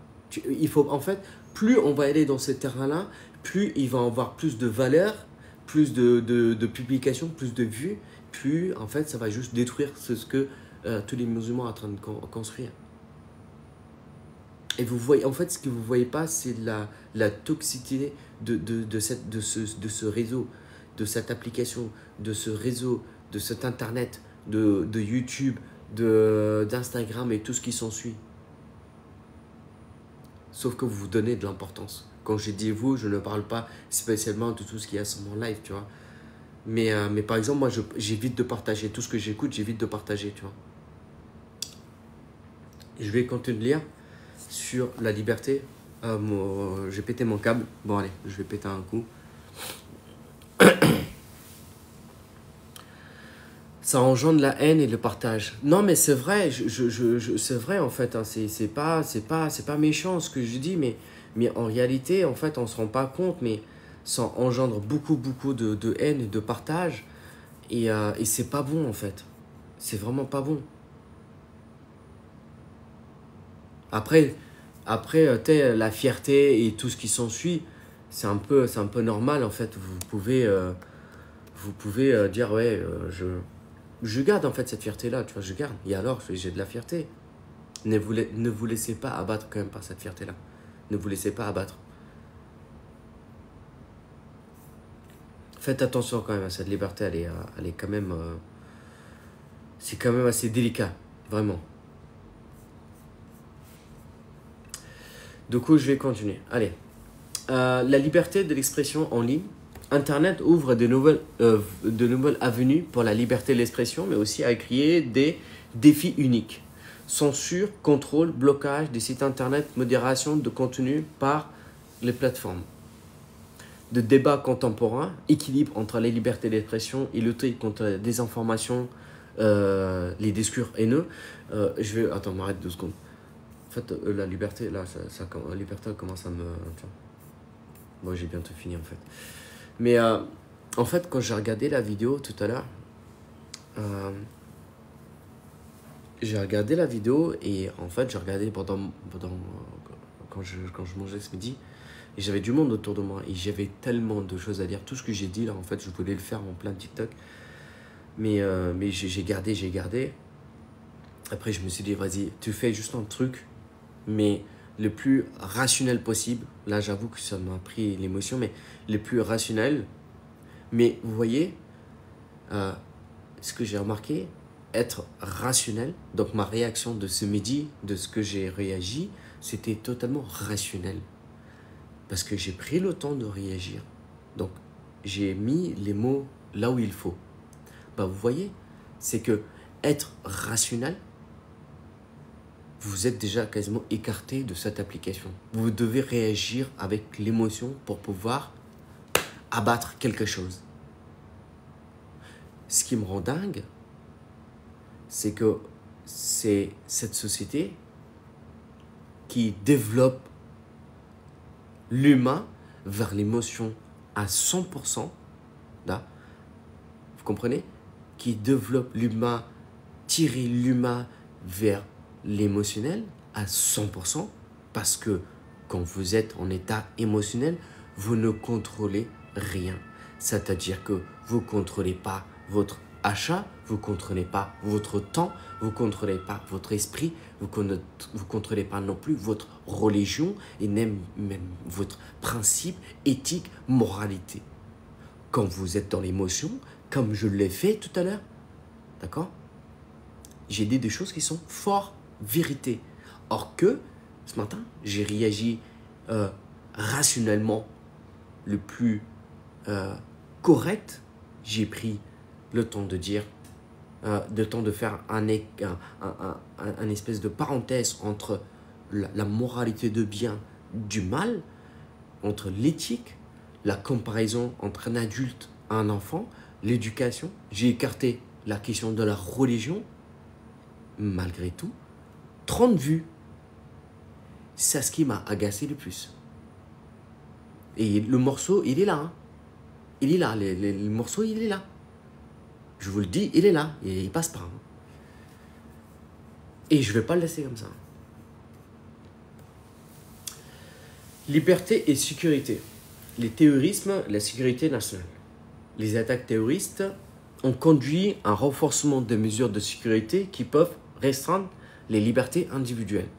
Il faut, en fait, plus on va aller dans ce terrain-là, plus il va avoir plus de valeur, plus de publications, plus de vues, plus, en fait, ça va juste détruire ce que tous les musulmans sont en train de construire. Et vous voyez, en fait, ce que vous ne voyez pas, c'est la toxicité de ce réseau, de cette application, de ce réseau, de cet Internet, de YouTube, d'Instagram et tout ce qui s'ensuit. Sauf que vous vous donnez de l'importance. Quand je dis vous, je ne parle pas spécialement de tout ce qu'il y a sur mon live, tu vois. Mais par exemple, moi, j'évite de partager. Tout ce que j'écoute, j'évite de partager, tu vois. Et je vais continuer de lire sur la liberté. J'ai pété mon câble. Bon, allez, je vais péter un coup. Ça engendre la haine et le partage. Non, mais c'est vrai, c'est vrai en fait. Hein, c'est pas méchant ce que je dis, mais en réalité, en fait, on se rend pas compte, mais ça engendre beaucoup de haine et de partage. Et c'est pas bon en fait. C'est vraiment pas bon. Après la fierté et tout ce qui s'ensuit, c'est un peu normal en fait. Vous pouvez dire ouais, je garde en fait cette fierté-là, tu vois, je garde. Et alors, j'ai de la fierté. Ne vous laissez pas abattre quand même par cette fierté-là. Ne vous laissez pas abattre. Faites attention quand même à cette liberté, elle est quand même... c'est quand même assez délicat, vraiment. Du coup, je vais continuer. Allez. La liberté de l'expression en ligne. Internet ouvre de nouvelles avenues pour la liberté de l'expression, mais aussi à créer des défis uniques. Censure, contrôle, blocage des sites internet, modération de contenu par les plateformes. De débats contemporains, équilibre entre la liberté d'expression et lutte contre la désinformation, les discours haineux. Attends, m'arrête 2 secondes. En fait, la liberté, là, la liberté commence à me... Tiens. Bon, j'ai bientôt fini, en fait. Mais, en fait, quand j'ai regardé la vidéo tout à l'heure, j'ai regardé la vidéo et, en fait, j'ai regardé quand je mangeais ce midi, et j'avais du monde autour de moi, et j'avais tellement de choses à dire. Tout ce que j'ai dit, là, en fait, je voulais le faire en plein TikTok. Mais j'ai gardé. Après, je me suis dit, vas-y, tu fais juste un truc, mais le plus rationnel possible. Là, j'avoue que ça m'a pris l'émotion, mais le plus rationnel. Mais vous voyez, ce que j'ai remarqué, être rationnel, donc ma réaction de ce midi, de ce que j'ai réagi, c'était totalement rationnel. Parce que j'ai pris le temps de réagir. Donc, j'ai mis les mots là où il faut. Bah, vous voyez, c'est que être rationnel, vous êtes déjà quasiment écarté de cette application. Vous devez réagir avec l'émotion pour pouvoir abattre quelque chose. Ce qui me rend dingue, c'est que c'est cette société qui développe l'humain vers l'émotion à 100%. Là, vous comprenez? Qui développe l'humain, tirer l'humain vers l'émotionnel à 100%, parce que Quand vous êtes en état émotionnel, vous ne contrôlez rien. C'est-à-dire que vous ne contrôlez pas votre achat, vous ne contrôlez pas votre temps, vous ne contrôlez pas votre esprit, vous ne contrôlez pas non plus votre religion et même votre principe, éthique, moralité. Quand vous êtes dans l'émotion, comme je l'ai fait tout à l'heure, d'accord? J'ai dit des choses qui sont fort vérité. Or que, ce matin, j'ai réagi rationnellement le plus correct. J'ai pris le temps de dire, le temps de faire un espèce de parenthèse entre la moralité de bien du mal, entre l'éthique, la comparaison entre un adulte et un enfant, l'éducation. J'ai écarté la question de la religion. Malgré tout, 30 vues, c'est ce qui m'a agacé le plus. Et le morceau, il est là. Hein. Il est là, le morceau, il est là. Je vous le dis, il est là, il passe pas. Hein. Et je ne vais pas le laisser comme ça. Liberté et sécurité. Les terrorismes, la sécurité nationale. Les attaques terroristes ont conduit à un renforcement des mesures de sécurité qui peuvent restreindre les libertés individuelles.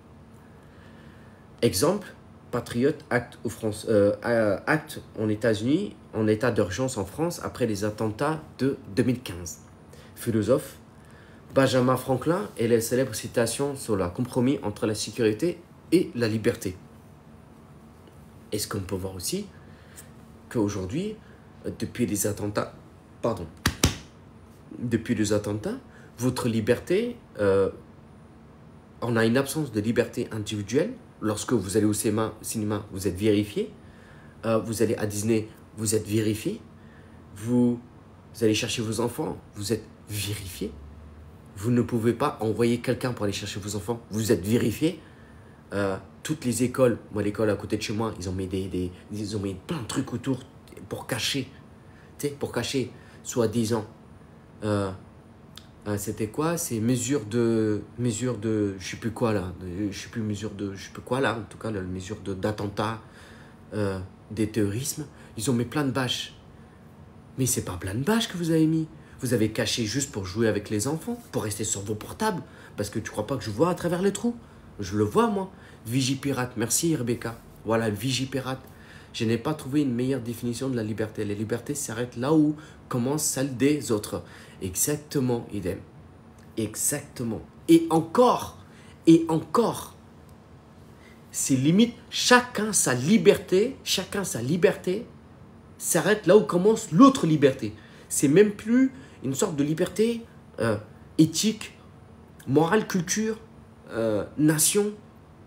Exemple, Patriot Act aux États-Unis, en état d'urgence en France après les attentats de 2015. Philosophe, Benjamin Franklin et la célèbre citation sur le compromis entre la sécurité et la liberté. Est-ce qu'on peut voir aussi qu'aujourd'hui, depuis les attentats, votre liberté, on a une absence de liberté individuelle. Lorsque vous allez au cinéma, vous êtes vérifié. Vous allez à Disney, vous êtes vérifié. Vous allez chercher vos enfants, vous êtes vérifié. Vous ne pouvez pas envoyer quelqu'un pour aller chercher vos enfants, vous êtes vérifié. Toutes les écoles, moi l'école à côté de chez moi, ils ont mis plein de trucs autour pour cacher, soi-disant. C'était quoi? C'est mesure de je sais plus quoi là, en tout cas la mesure d'attentat, des terrorismes. Ils ont mis plein de bâches. Mais c'est pas plein de bâches que vous avez mis. Vous avez caché juste pour jouer avec les enfants, pour rester sur vos portables, parce que tu crois pas que je vois à travers les trous? Je le vois moi. Vigipirate, merci Rebecca. Voilà, vigipirate. Je n'ai pas trouvé une meilleure définition de la liberté. La liberté s'arrête là où commence celle des autres. Exactement, idem. Exactement. Et encore. C'est limite, chacun sa liberté s'arrête là où commence l'autre liberté. C'est même plus une sorte de liberté éthique, morale, culture, nation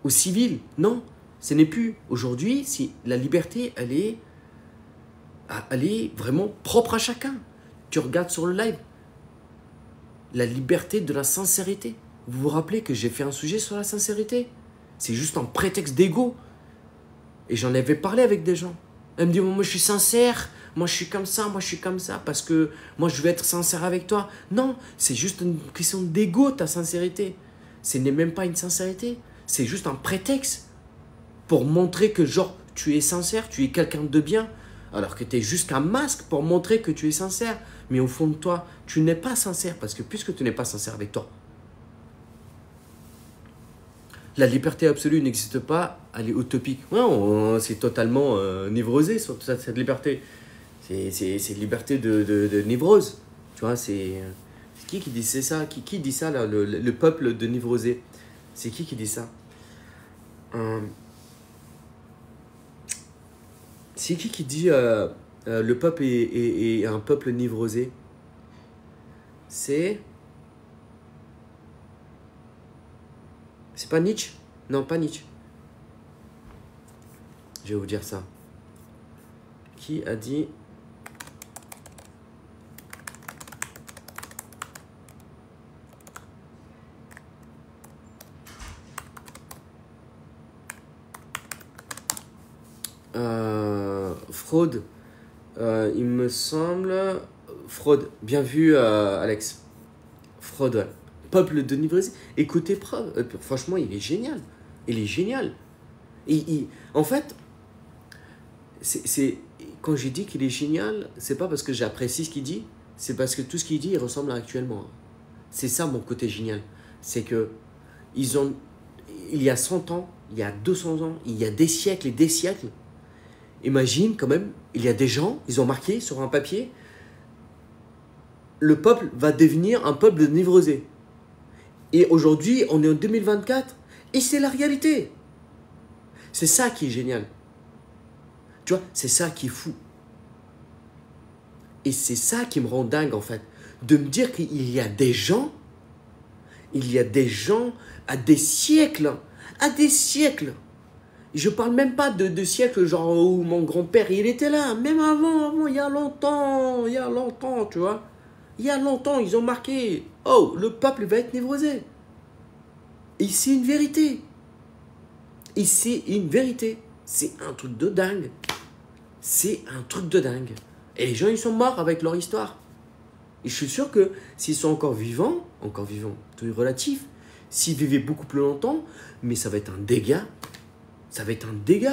ou civile. Non, ce n'est plus. Aujourd'hui, si la liberté, elle est vraiment propre à chacun. Tu regardes sur le live, la liberté de la sincérité. Vous vous rappelez que j'ai fait un sujet sur la sincérité? C'est juste un prétexte d'ego. Et j'en avais parlé avec des gens. Elle me dit, moi je suis sincère, moi je suis comme ça, parce que moi je veux être sincère avec toi. Non, c'est juste une question d'ego, ta sincérité. Ce n'est même pas une sincérité, c'est juste un prétexte pour montrer que genre tu es sincère, tu es quelqu'un de bien, alors que tu es juste un masque pour montrer que tu es sincère. Mais au fond de toi, tu n'es pas sincère, parce que puisque tu n'es pas sincère avec toi, la liberté absolue n'existe pas, elle est utopique. Ouais, c'est totalement névrosé sur cette liberté. C'est liberté de névrose. Tu vois, c'est qui dit ça? Qui dit ça, là, le peuple de névrosé? C'est qui dit ça? C'est qui dit le peuple est un peuple névrosé? C'est pas Nietzsche? Non, pas Nietzsche. Je vais vous dire ça. Qui a dit... Freud. Il me semble... Freud. Bien vu, Alex. Freud, ouais. Peuple de névrosé. Écoutez, franchement, il est génial. Il est génial. En fait, quand j'ai dit qu'il est génial, c'est pas parce que j'apprécie ce qu'il dit, c'est parce que tout ce qu'il dit, il ressemble à actuellement. C'est ça mon côté génial. C'est que il y a 100 ans, il y a 200 ans, il y a des siècles et des siècles. Imagine quand même, il y a des gens, ils ont marqué sur un papier, le peuple va devenir un peuple de névrosés. Et aujourd'hui, on est en 2024 et c'est la réalité. C'est ça qui est génial. Tu vois, c'est ça qui est fou. Et c'est ça qui me rend dingue en fait. De me dire qu'il y a des gens, à des siècles, Je parle même pas de siècles genre où mon grand-père il était là, même avant, il y a longtemps, tu vois. Il y a longtemps, ils ont marqué, oh, le peuple va être névrosé. Et c'est une vérité. C'est un truc de dingue. Et les gens, ils sont morts avec leur histoire. Et je suis sûr que s'ils sont encore vivants, tout est relatif, s'ils vivaient beaucoup plus longtemps, mais ça va être un dégât.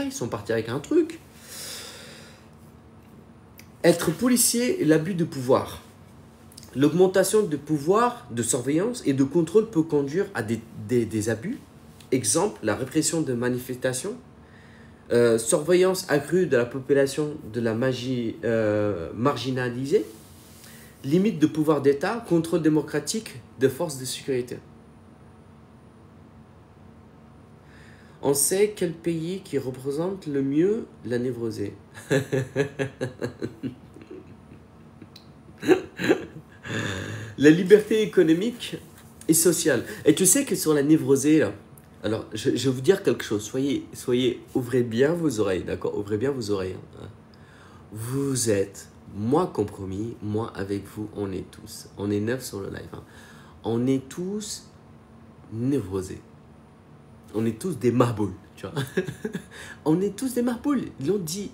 Ils sont partis avec un truc. Être policier et l'abus de pouvoir. L'augmentation de pouvoir, de surveillance et de contrôle peut conduire à des abus. Exemple, la répression de manifestations, surveillance accrue de la population de la marginalisée, limite de pouvoir d'État, contrôle démocratique de forces de sécurité. On sait quel pays qui représente le mieux la névrosée. La liberté économique et sociale. Et tu sais que sur la névrosée, là, alors je vais vous dire quelque chose. Ouvrez bien vos oreilles, d'accord? Ouvrez bien vos oreilles. Hein. Vous êtes, moi compromis, moi avec vous, on est tous. On est 9 sur le live. Hein. On est tous névrosés. On est tous des marboules, tu vois. On est tous des marboules. Ils l'ont dit.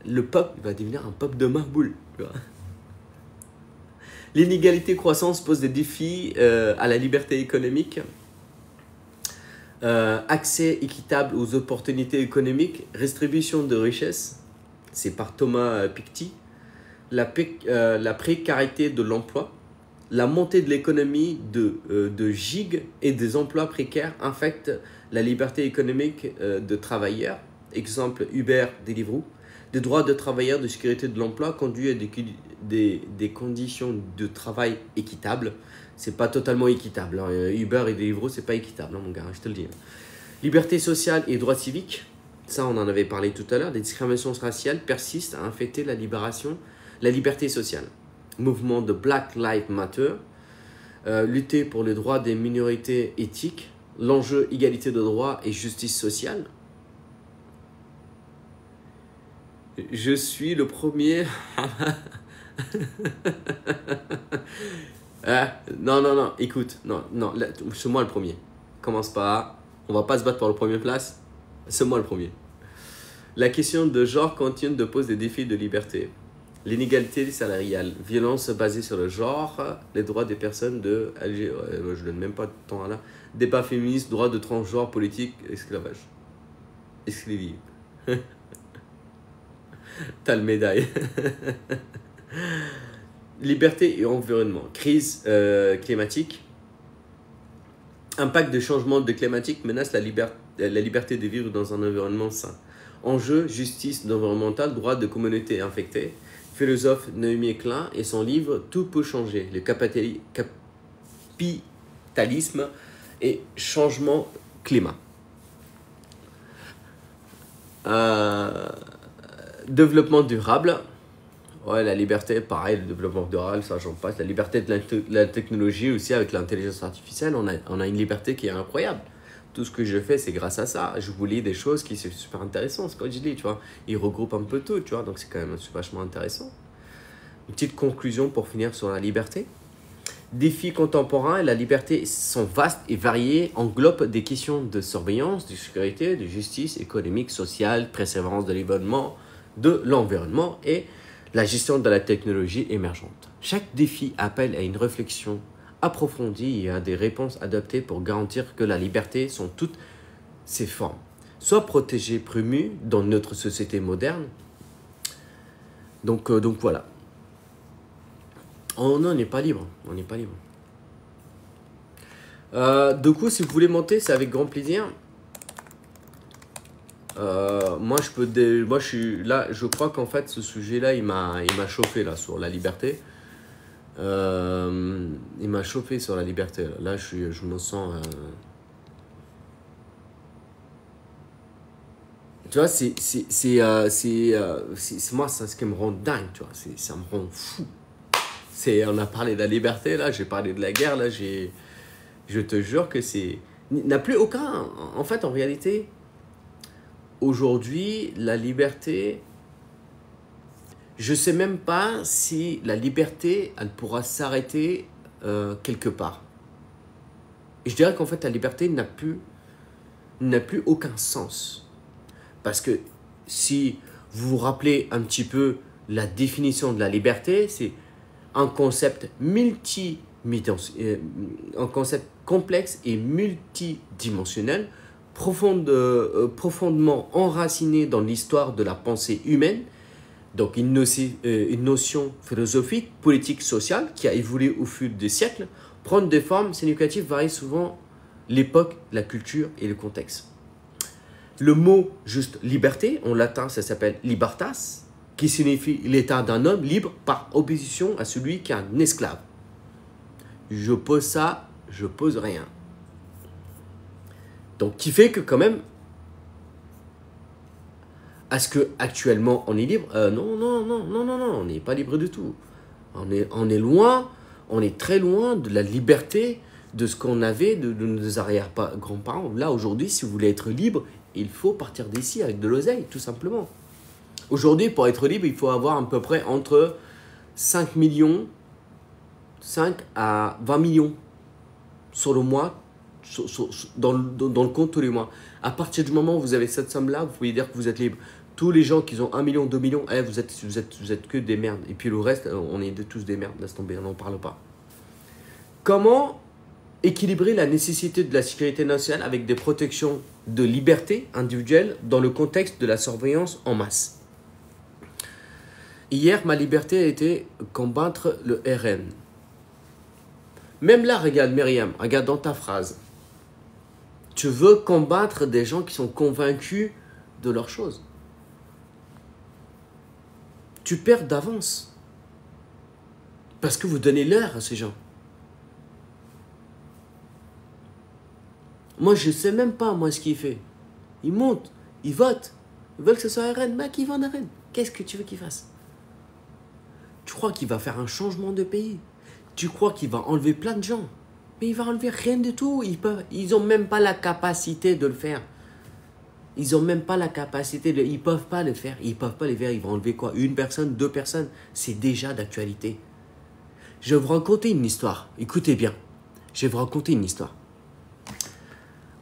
Le peuple va devenir un peuple de marboules, tu vois. L'inégalité croissance pose des défis à la liberté économique. Accès équitable aux opportunités économiques. Distribution de richesses. C'est par Thomas Piketty. La précarité de l'emploi. La montée de l'économie de gigs et des emplois précaires infecte la liberté économique de travailleurs. Exemple, Uber, Deliveroo. Des droits de travailleurs de sécurité de l'emploi conduit à des conditions de travail équitables. C'est pas totalement équitable. Hein. Uber et Deliveroo, c'est pas équitable, hein, mon gars, je te le dis. Liberté sociale et droits civiques. Ça, on en avait parlé tout à l'heure. Des discriminations raciales persistent à infecter la liberté sociale. Mouvement de Black Lives Matter, lutter pour les droits des minorités éthiques, l'enjeu égalité de droits et justice sociale. Je suis le premier. Non, écoute, non, c'est moi le premier. Commence pas, on va pas se battre pour la première place, c'est moi le premier. La question de genre continue de poser des défis de liberté. L'inégalité salariale, violence basée sur le genre, les droits des personnes de moi je donne même pas de temps là. Débat féministe, droits de transgenre, politique, esclavage. Esclavie. T'as le médaille. Liberté et environnement, crise climatique. Impact de changement de climatique menace la liberté de vivre dans un environnement sain. Enjeu, justice environnementale, droits de communautés infectées. Philosophe Naomi Klein et son livre « Tout peut changer, le capitalisme et changement climat ». Développement durable. Ouais, la liberté, pareil, le développement durable, ça j'en passe. La liberté de la technologie aussi avec l'intelligence artificielle, on a une liberté qui est incroyable. Tout ce que je fais, c'est grâce à ça. Je vous lis des choses qui sont super intéressantes, ce que je lis, tu vois. Ils regroupent un peu tout, tu vois, donc c'est quand même vachement intéressant. Une petite conclusion pour finir sur la liberté. Défis contemporains et la liberté sont vastes et variés, englobent des questions de surveillance, de sécurité, de justice économique, sociale, préservance de l'environnement et la gestion de la technologie émergente. Chaque défi appelle à une réflexion approfondie et à des réponses adaptées pour garantir que la liberté sont toutes ses formes. soit protégé, promu dans notre société moderne. Donc voilà. Oh non, on n'est pas libre. On n'est pas libre. Du coup, si vous voulez monter, c'est avec grand plaisir. Moi, je suis là. Je crois qu'en fait, ce sujet-là, il m'a chauffé là sur la liberté. Il m'a chauffé sur la liberté. Là, je me sens. Tu vois, c'est moi, c'est ce qui me rend dingue. Tu vois, ça me rend fou. On a parlé de la liberté là. J'ai parlé de la guerre là. Je te jure que n'a plus aucun. En fait, en réalité, aujourd'hui, la liberté. Je sais même pas si la liberté, elle pourra s'arrêter quelque part. Et je dirais qu'en fait, la liberté n'a plus aucun sens. Parce que si vous vous rappelez un petit peu la définition de la liberté, c'est un concept un concept complexe et multidimensionnel, profondément enraciné dans l'histoire de la pensée humaine. Donc une notion philosophique, politique, sociale qui a évolué au fil des siècles, prendre des formes significatives varie souvent l'époque, la culture et le contexte. Le mot juste liberté, en latin ça s'appelle libertas, qui signifie l'état d'un homme libre par opposition à celui qui est un esclave. Je pose ça, je pose rien. Donc qui fait que quand même, est-ce qu'actuellement on est libre? Non, on n'est pas libre du tout. On est loin, on est très loin de la liberté de ce qu'on avait de nos arrière-grands-parents. Là, aujourd'hui, si vous voulez être libre, il faut partir d'ici avec de l'oseille, tout simplement. Aujourd'hui, pour être libre, il faut avoir à peu près entre 5 à 20 millions sur le mois, dans le compte tous les mois. À partir du moment où vous avez cette somme-là, vous pouvez dire que vous êtes libre. Tous les gens qui ont 1 million, 2 millions, vous êtes que des merdes. Et puis le reste, on est tous des merdes. Laisse tomber, on n'en parle pas. Comment équilibrer la nécessité de la sécurité nationale avec des protections de liberté individuelle dans le contexte de la surveillance en masse? Hier, ma liberté a été combattre le RN. Même là, regarde Myriam, regarde dans ta phrase. Tu veux combattre des gens qui sont convaincus de leurs choses. Tu perds d'avance. Parce que vous donnez l'heure à ces gens. Moi, je ne sais même pas, moi, ce qu'il fait. Il monte, il vote. Ils veulent que ce soit RN. Mec, il va en RN. Qu'est-ce que tu veux qu'il fasse? Tu crois qu'il va faire un changement de pays? Tu crois qu'il va enlever plein de gens? Mais il va enlever rien du tout. Ils n'ont même pas la capacité de le faire. Ils n'ont même pas la capacité de... Ils ne peuvent pas le faire. Ils ne peuvent pas le faire. Ils vont enlever quoi? Une personne, 2 personnes. C'est déjà d'actualité. Je vais vous raconter une histoire. Écoutez bien. Je vais vous raconter une histoire.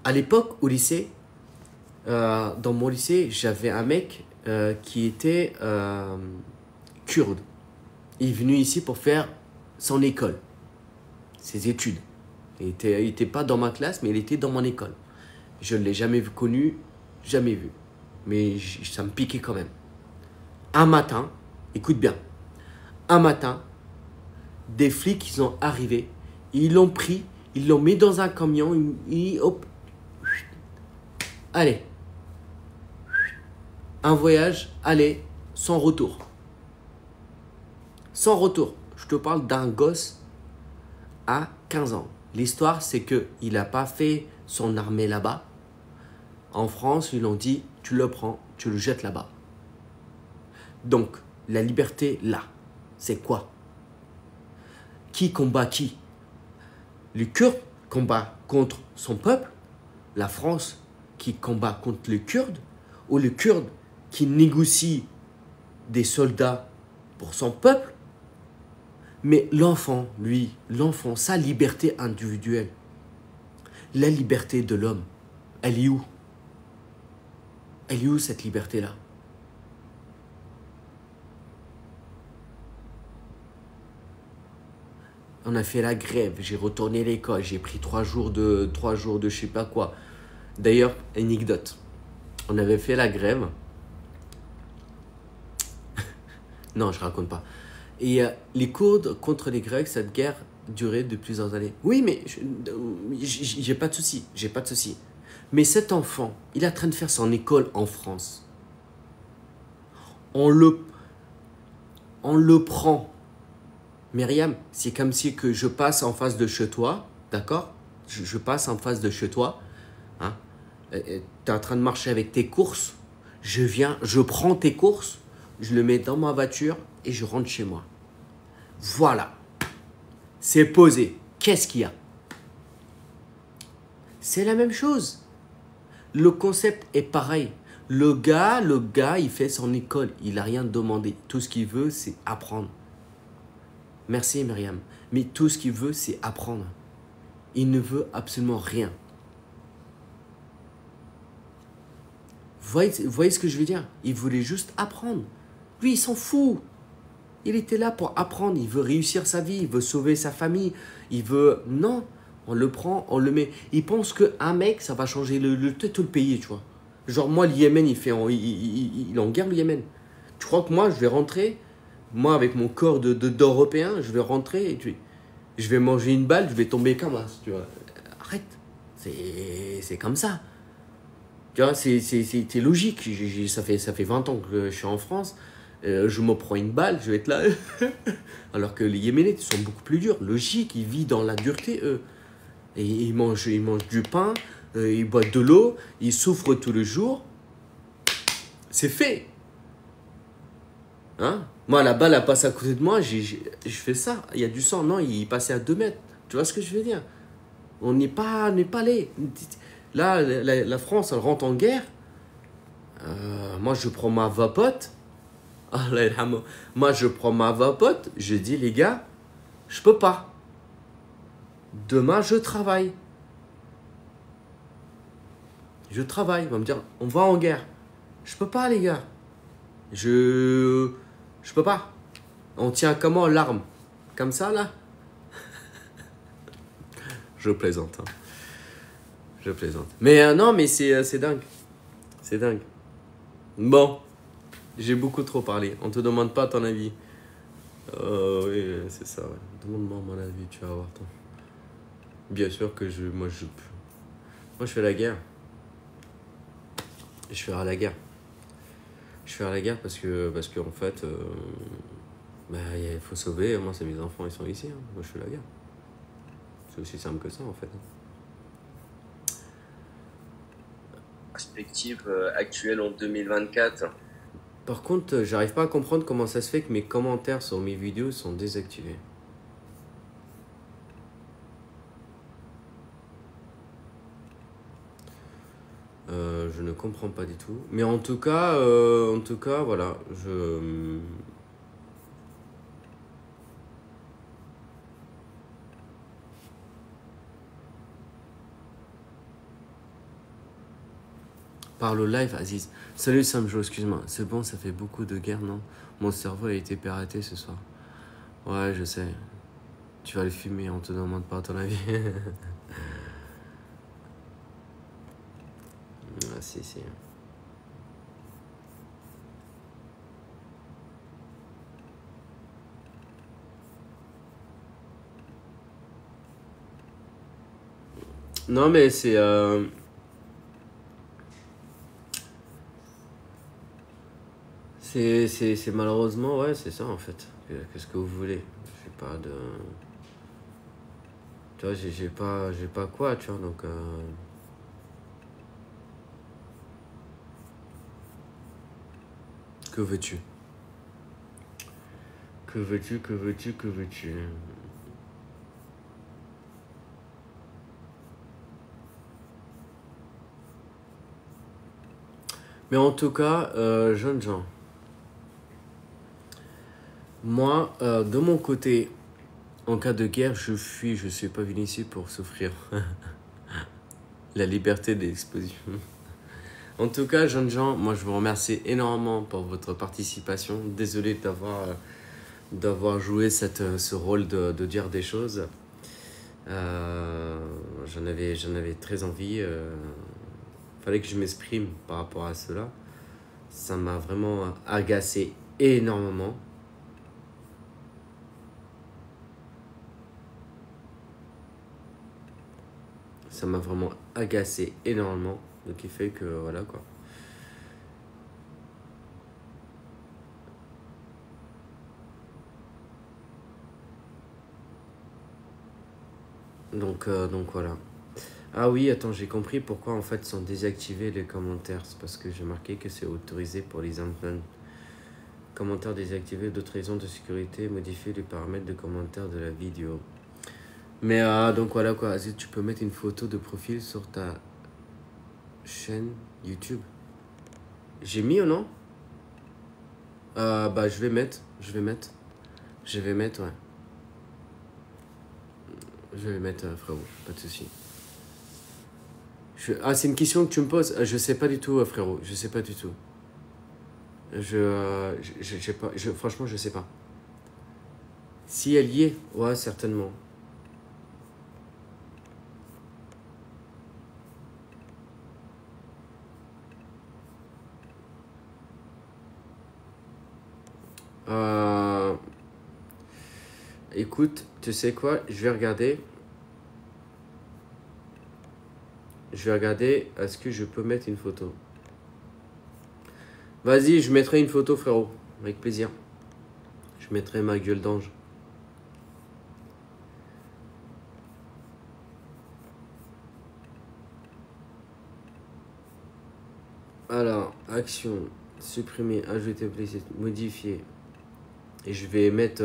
À l'époque, au lycée, dans mon lycée, j'avais un mec qui était kurde. Il est venu ici pour faire son école, ses études. Il était pas dans ma classe, mais il était dans mon école. Je ne l'ai jamais connu, jamais vu. Mais ça me piquait quand même. Un matin, écoute bien, un matin, des flics, ils sont arrivés, ils l'ont pris, ils l'ont mis dans un camion, hop, allez, un voyage, allez, sans retour. Sans retour. Je te parle d'un gosse à 15 ans. L'histoire, c'est qu'il n'a pas fait son armée là-bas. En France, ils l'ont dit, tu le prends, tu le jettes là-bas. Donc, la liberté, là, c'est quoi? Qui combat qui? Le Kurde combat contre son peuple, la France qui combat contre le Kurde, ou le Kurde qui négocie des soldats pour son peuple. Mais l'enfant, lui, sa liberté individuelle, la liberté de l'homme, elle est où? Elle est où cette liberté-là? On a fait la grève, j'ai retourné l'école, j'ai pris 3 jours de je sais pas quoi. D'ailleurs, anecdote. On avait fait la grève. Non, je raconte pas. Et les Kurdes contre les Grecs, cette guerre durait de plusieurs années. Oui, mais j'ai pas de souci, j'ai pas de souci. Mais cet enfant, il est en train de faire son école en France. On le prend. Myriam, c'est comme si que je passe en face de chez toi, d'accord? Je passe en face de chez toi. Hein? Tu es en train de marcher avec tes courses. Je viens, je prends tes courses, je le mets dans ma voiture et je rentre chez moi. Voilà. C'est posé. Qu'est-ce qu'il y a? C'est la même chose. Le concept est pareil. Le gars, il fait son école. Il n'a rien demandé. Tout ce qu'il veut, c'est apprendre. Merci Myriam. Mais tout ce qu'il veut, c'est apprendre. Il ne veut absolument rien. Vous voyez ce que je veux dire? Il voulait juste apprendre. Lui, il s'en fout. Il était là pour apprendre. Il veut réussir sa vie. Il veut sauver sa famille. Il veut... Non. On le prend, on le met. Il pense qu'un mec, ça va changer tout le pays, tu vois. Genre, moi, le Yémen, il est en guerre, le Yémen. Tu crois que moi, je vais rentrer, moi, avec mon corps d'Européen, je vais rentrer et je vais manger une balle, je vais tomber comme ça, tu vois. Arrête. C'est comme ça. Tu vois, c'est logique. Ça fait 20 ans que je suis en France. Je me prends une balle, je vais être là. Alors que les Yéménites sont beaucoup plus durs. Logique, ils vivent dans la dureté, eux. Et ils mangent du pain, ils boivent de l'eau, ils souffrent tout le jour. C'est fait. Hein? Moi, la balle, elle passe à côté de moi, je fais ça. Il y a du sang. Non, il passait à 2 mètres. Tu vois ce que je veux dire? On n'est pas allé. Là, la France, elle rentre en guerre. Moi, je prends ma vapote. Moi, je prends ma vapote. Je dis, les gars, je peux pas. Demain, je travaille. Je travaille. Il va me dire, on va en guerre. Je peux pas, les gars. Je peux pas. On tient comment l'arme? Comme ça, là? Je plaisante. Hein. Je plaisante. Mais non, mais c'est dingue. C'est dingue. Bon. J'ai beaucoup trop parlé. On te demande pas ton avis. Oui, c'est ça. Ouais. Demande-moi mon avis, tu vas voir. Toi. Bien sûr que moi, je fais la guerre. Je ferai la guerre. Je ferai la guerre parce que en fait, il faut sauver. Moi, c'est mes enfants, ils sont ici. Hein. Moi, je fais la guerre. C'est aussi simple que ça, en fait. Perspective actuelle en 2024. Par contre, j'arrive pas à comprendre comment ça se fait que mes commentaires sur mes vidéos sont désactivés. Je ne comprends pas du tout. Mais en tout cas, voilà, Par le live, Aziz. Salut Samjo, excuse-moi. C'est bon, ça fait beaucoup de guerre, non? Mon cerveau a été piraté ce soir. Ouais, je sais. Tu vas le fumer, on te demande pas ton avis. Ah, si. Non, mais c'est... C'est malheureusement, ouais, c'est ça en fait. Qu'est-ce que vous voulez? J'ai pas de... Tu vois, j'ai pas quoi, tu vois, donc... Que veux-tu? Que veux-tu? Mais en tout cas, jeunes gens, moi, de mon côté, en cas de guerre, je fuis, je suis pas venu ici pour souffrir. La liberté d'exposition. En tout cas, jeunes gens, moi je vous remercie énormément pour votre participation. Désolé d'avoir joué ce rôle de dire des choses. J'en avais très envie. fallait que je m'exprime par rapport à cela. Ça m'a vraiment agacé énormément. Ça m'a vraiment agacé énormément. Donc il fait que voilà quoi. Donc voilà. Ah oui, attends, j'ai compris pourquoi en fait sont désactivés les commentaires. C'est parce que j'ai marqué que c'est autorisé pour les enfants. Commentaires désactivés, d'autres raisons de sécurité, modifier les paramètres de commentaires de la vidéo. Mais donc voilà quoi, Aziz, tu peux mettre une photo de profil sur ta chaîne YouTube. J'ai mis ou non? Bah je vais mettre, ouais. Je vais mettre frérot, pas de souci. Ah, c'est une question que tu me poses. Je sais pas du tout, frérot. Je sais pas du tout. Franchement, je sais pas. Si elle y est, ouais, certainement. Écoute, tu sais quoi? Je vais regarder. Est-ce que je peux mettre une photo? Vas-y, je mettrai une photo, frérot. Avec plaisir. Je mettrai ma gueule d'ange. Alors, action, supprimer, ajouter, modifier. Et je vais mettre...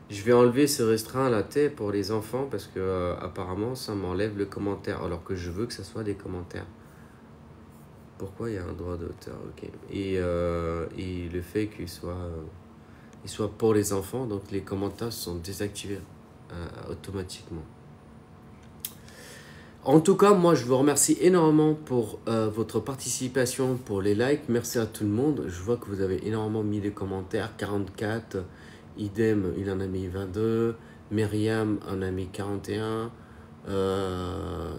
je vais enlever ce restreint à la tête pour les enfants parce que apparemment ça m'enlève le commentaire alors que je veux que ça soit des commentaires. Pourquoi il y a un droit d'auteur? Ok. Et le fait qu'il soit pour les enfants, donc les commentaires sont désactivés automatiquement. En tout cas, moi je vous remercie énormément pour votre participation, pour les likes. Merci à tout le monde. Je vois que vous avez énormément mis des commentaires. 44, Idem, il en a mis 22. Myriam en a mis 41.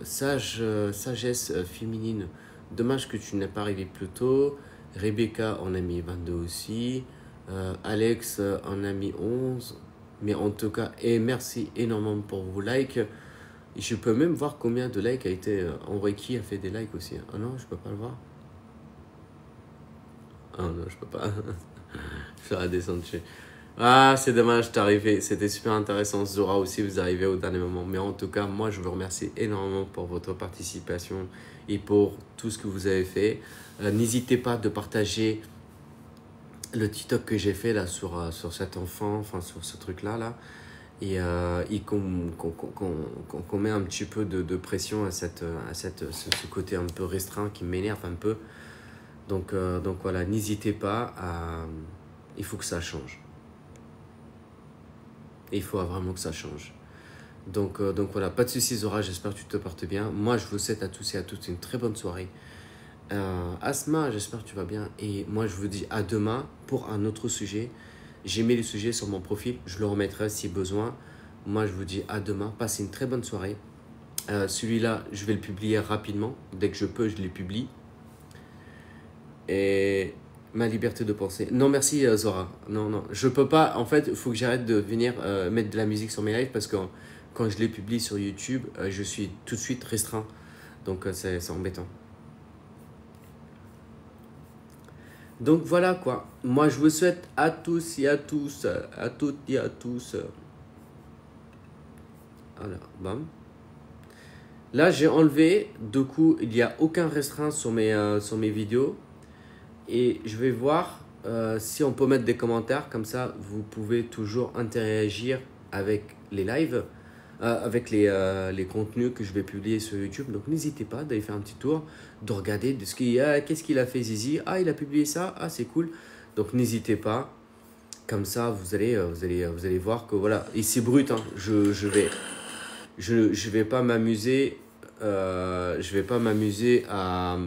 Sagesse féminine, dommage que tu n'aies pas arrivé plus tôt. Rebecca en a mis 22 aussi. Alex en a mis 11. Mais en tout cas, et merci énormément pour vos likes. Et je peux même voir combien de likes a été envoyé. Qui a fait des likes aussi? Ah non, je peux pas le voir. Ah non, je peux pas. Je vais redescendre chez. Ah, c'est dommage, t'es arrivé. C'était super intéressant. Zora aussi, vous arrivez au dernier moment. Mais en tout cas, moi, je vous remercie énormément pour votre participation et pour tout ce que vous avez fait. N'hésitez pas de partager le TikTok que j'ai fait là sur cet enfant, enfin sur ce truc-là. Là. Et qu'on met un petit peu de pression à ce côté un peu restreint qui m'énerve un peu. Donc voilà, n'hésitez pas à... Il faut que ça change. Il faut vraiment que ça change. Donc voilà, pas de soucis Zora, j'espère que tu te portes bien. Moi, je vous souhaite à tous et à toutes une très bonne soirée. Asma, j'espère que tu vas bien. Et moi, je vous dis à demain pour un autre sujet. J'ai mis le sujet sur mon profil, je le remettrai si besoin. Moi, je vous dis à demain. Passez une très bonne soirée. Celui-là, je vais le publier rapidement. Dès que je peux, je le publie. Et ma liberté de penser. Non, merci Zora. Non, je peux pas. En fait, il faut que j'arrête de venir mettre de la musique sur mes lives parce que quand je les publie sur YouTube, je suis tout de suite restreint. Donc, c'est embêtant. Donc voilà quoi. Moi je vous souhaite à tous et à tous, à toutes et à tous. Voilà, bam. Là j'ai enlevé, du coup il n'y a aucun restreint sur mes vidéos. Et je vais voir si on peut mettre des commentaires. Comme ça vous pouvez toujours interagir avec les lives. Avec les contenus que je vais publier sur YouTube. Donc n'hésitez pas d'aller faire un petit tour, de regarder de ce qu'il y a, qu'est-ce qu'il a fait Zizi. Ah, il a publié ça, ah c'est cool. Donc n'hésitez pas. Comme ça, vous allez voir que voilà. Et c'est brut, hein. Je vais pas m'amuser. Je vais pas m'amuser à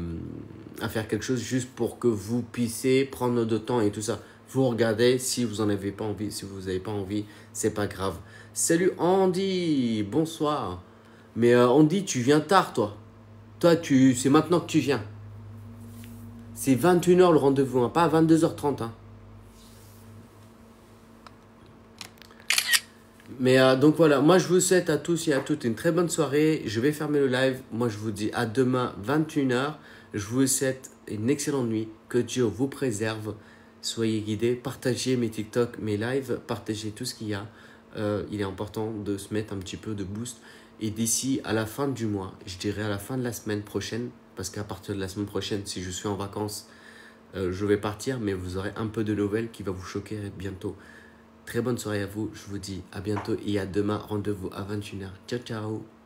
faire quelque chose juste pour que vous puissiez prendre de temps et tout ça. Vous regardez, si vous en avez pas envie, si vous n'avez pas envie, c'est pas grave. Salut Andy, bonsoir. Mais Andy, tu viens tard toi. Toi, c'est maintenant que tu viens. C'est 21h le rendez-vous, hein, pas à 22h30. Hein. Mais donc voilà, moi je vous souhaite à tous et à toutes une très bonne soirée. Je vais fermer le live. Moi je vous dis à demain 21h. Je vous souhaite une excellente nuit. Que Dieu vous préserve. Soyez guidés. Partagez mes TikTok, mes lives. Partagez tout ce qu'il y a. Il est important de se mettre un petit peu de boost. Et d'ici à la fin du mois, je dirais à la fin de la semaine prochaine, parce qu'à partir de la semaine prochaine, si je suis en vacances, je vais partir, mais vous aurez un peu de nouvelles qui va vous choquer bientôt. Très bonne soirée à vous, je vous dis à bientôt et à demain, rendez-vous à 21h. Ciao, ciao.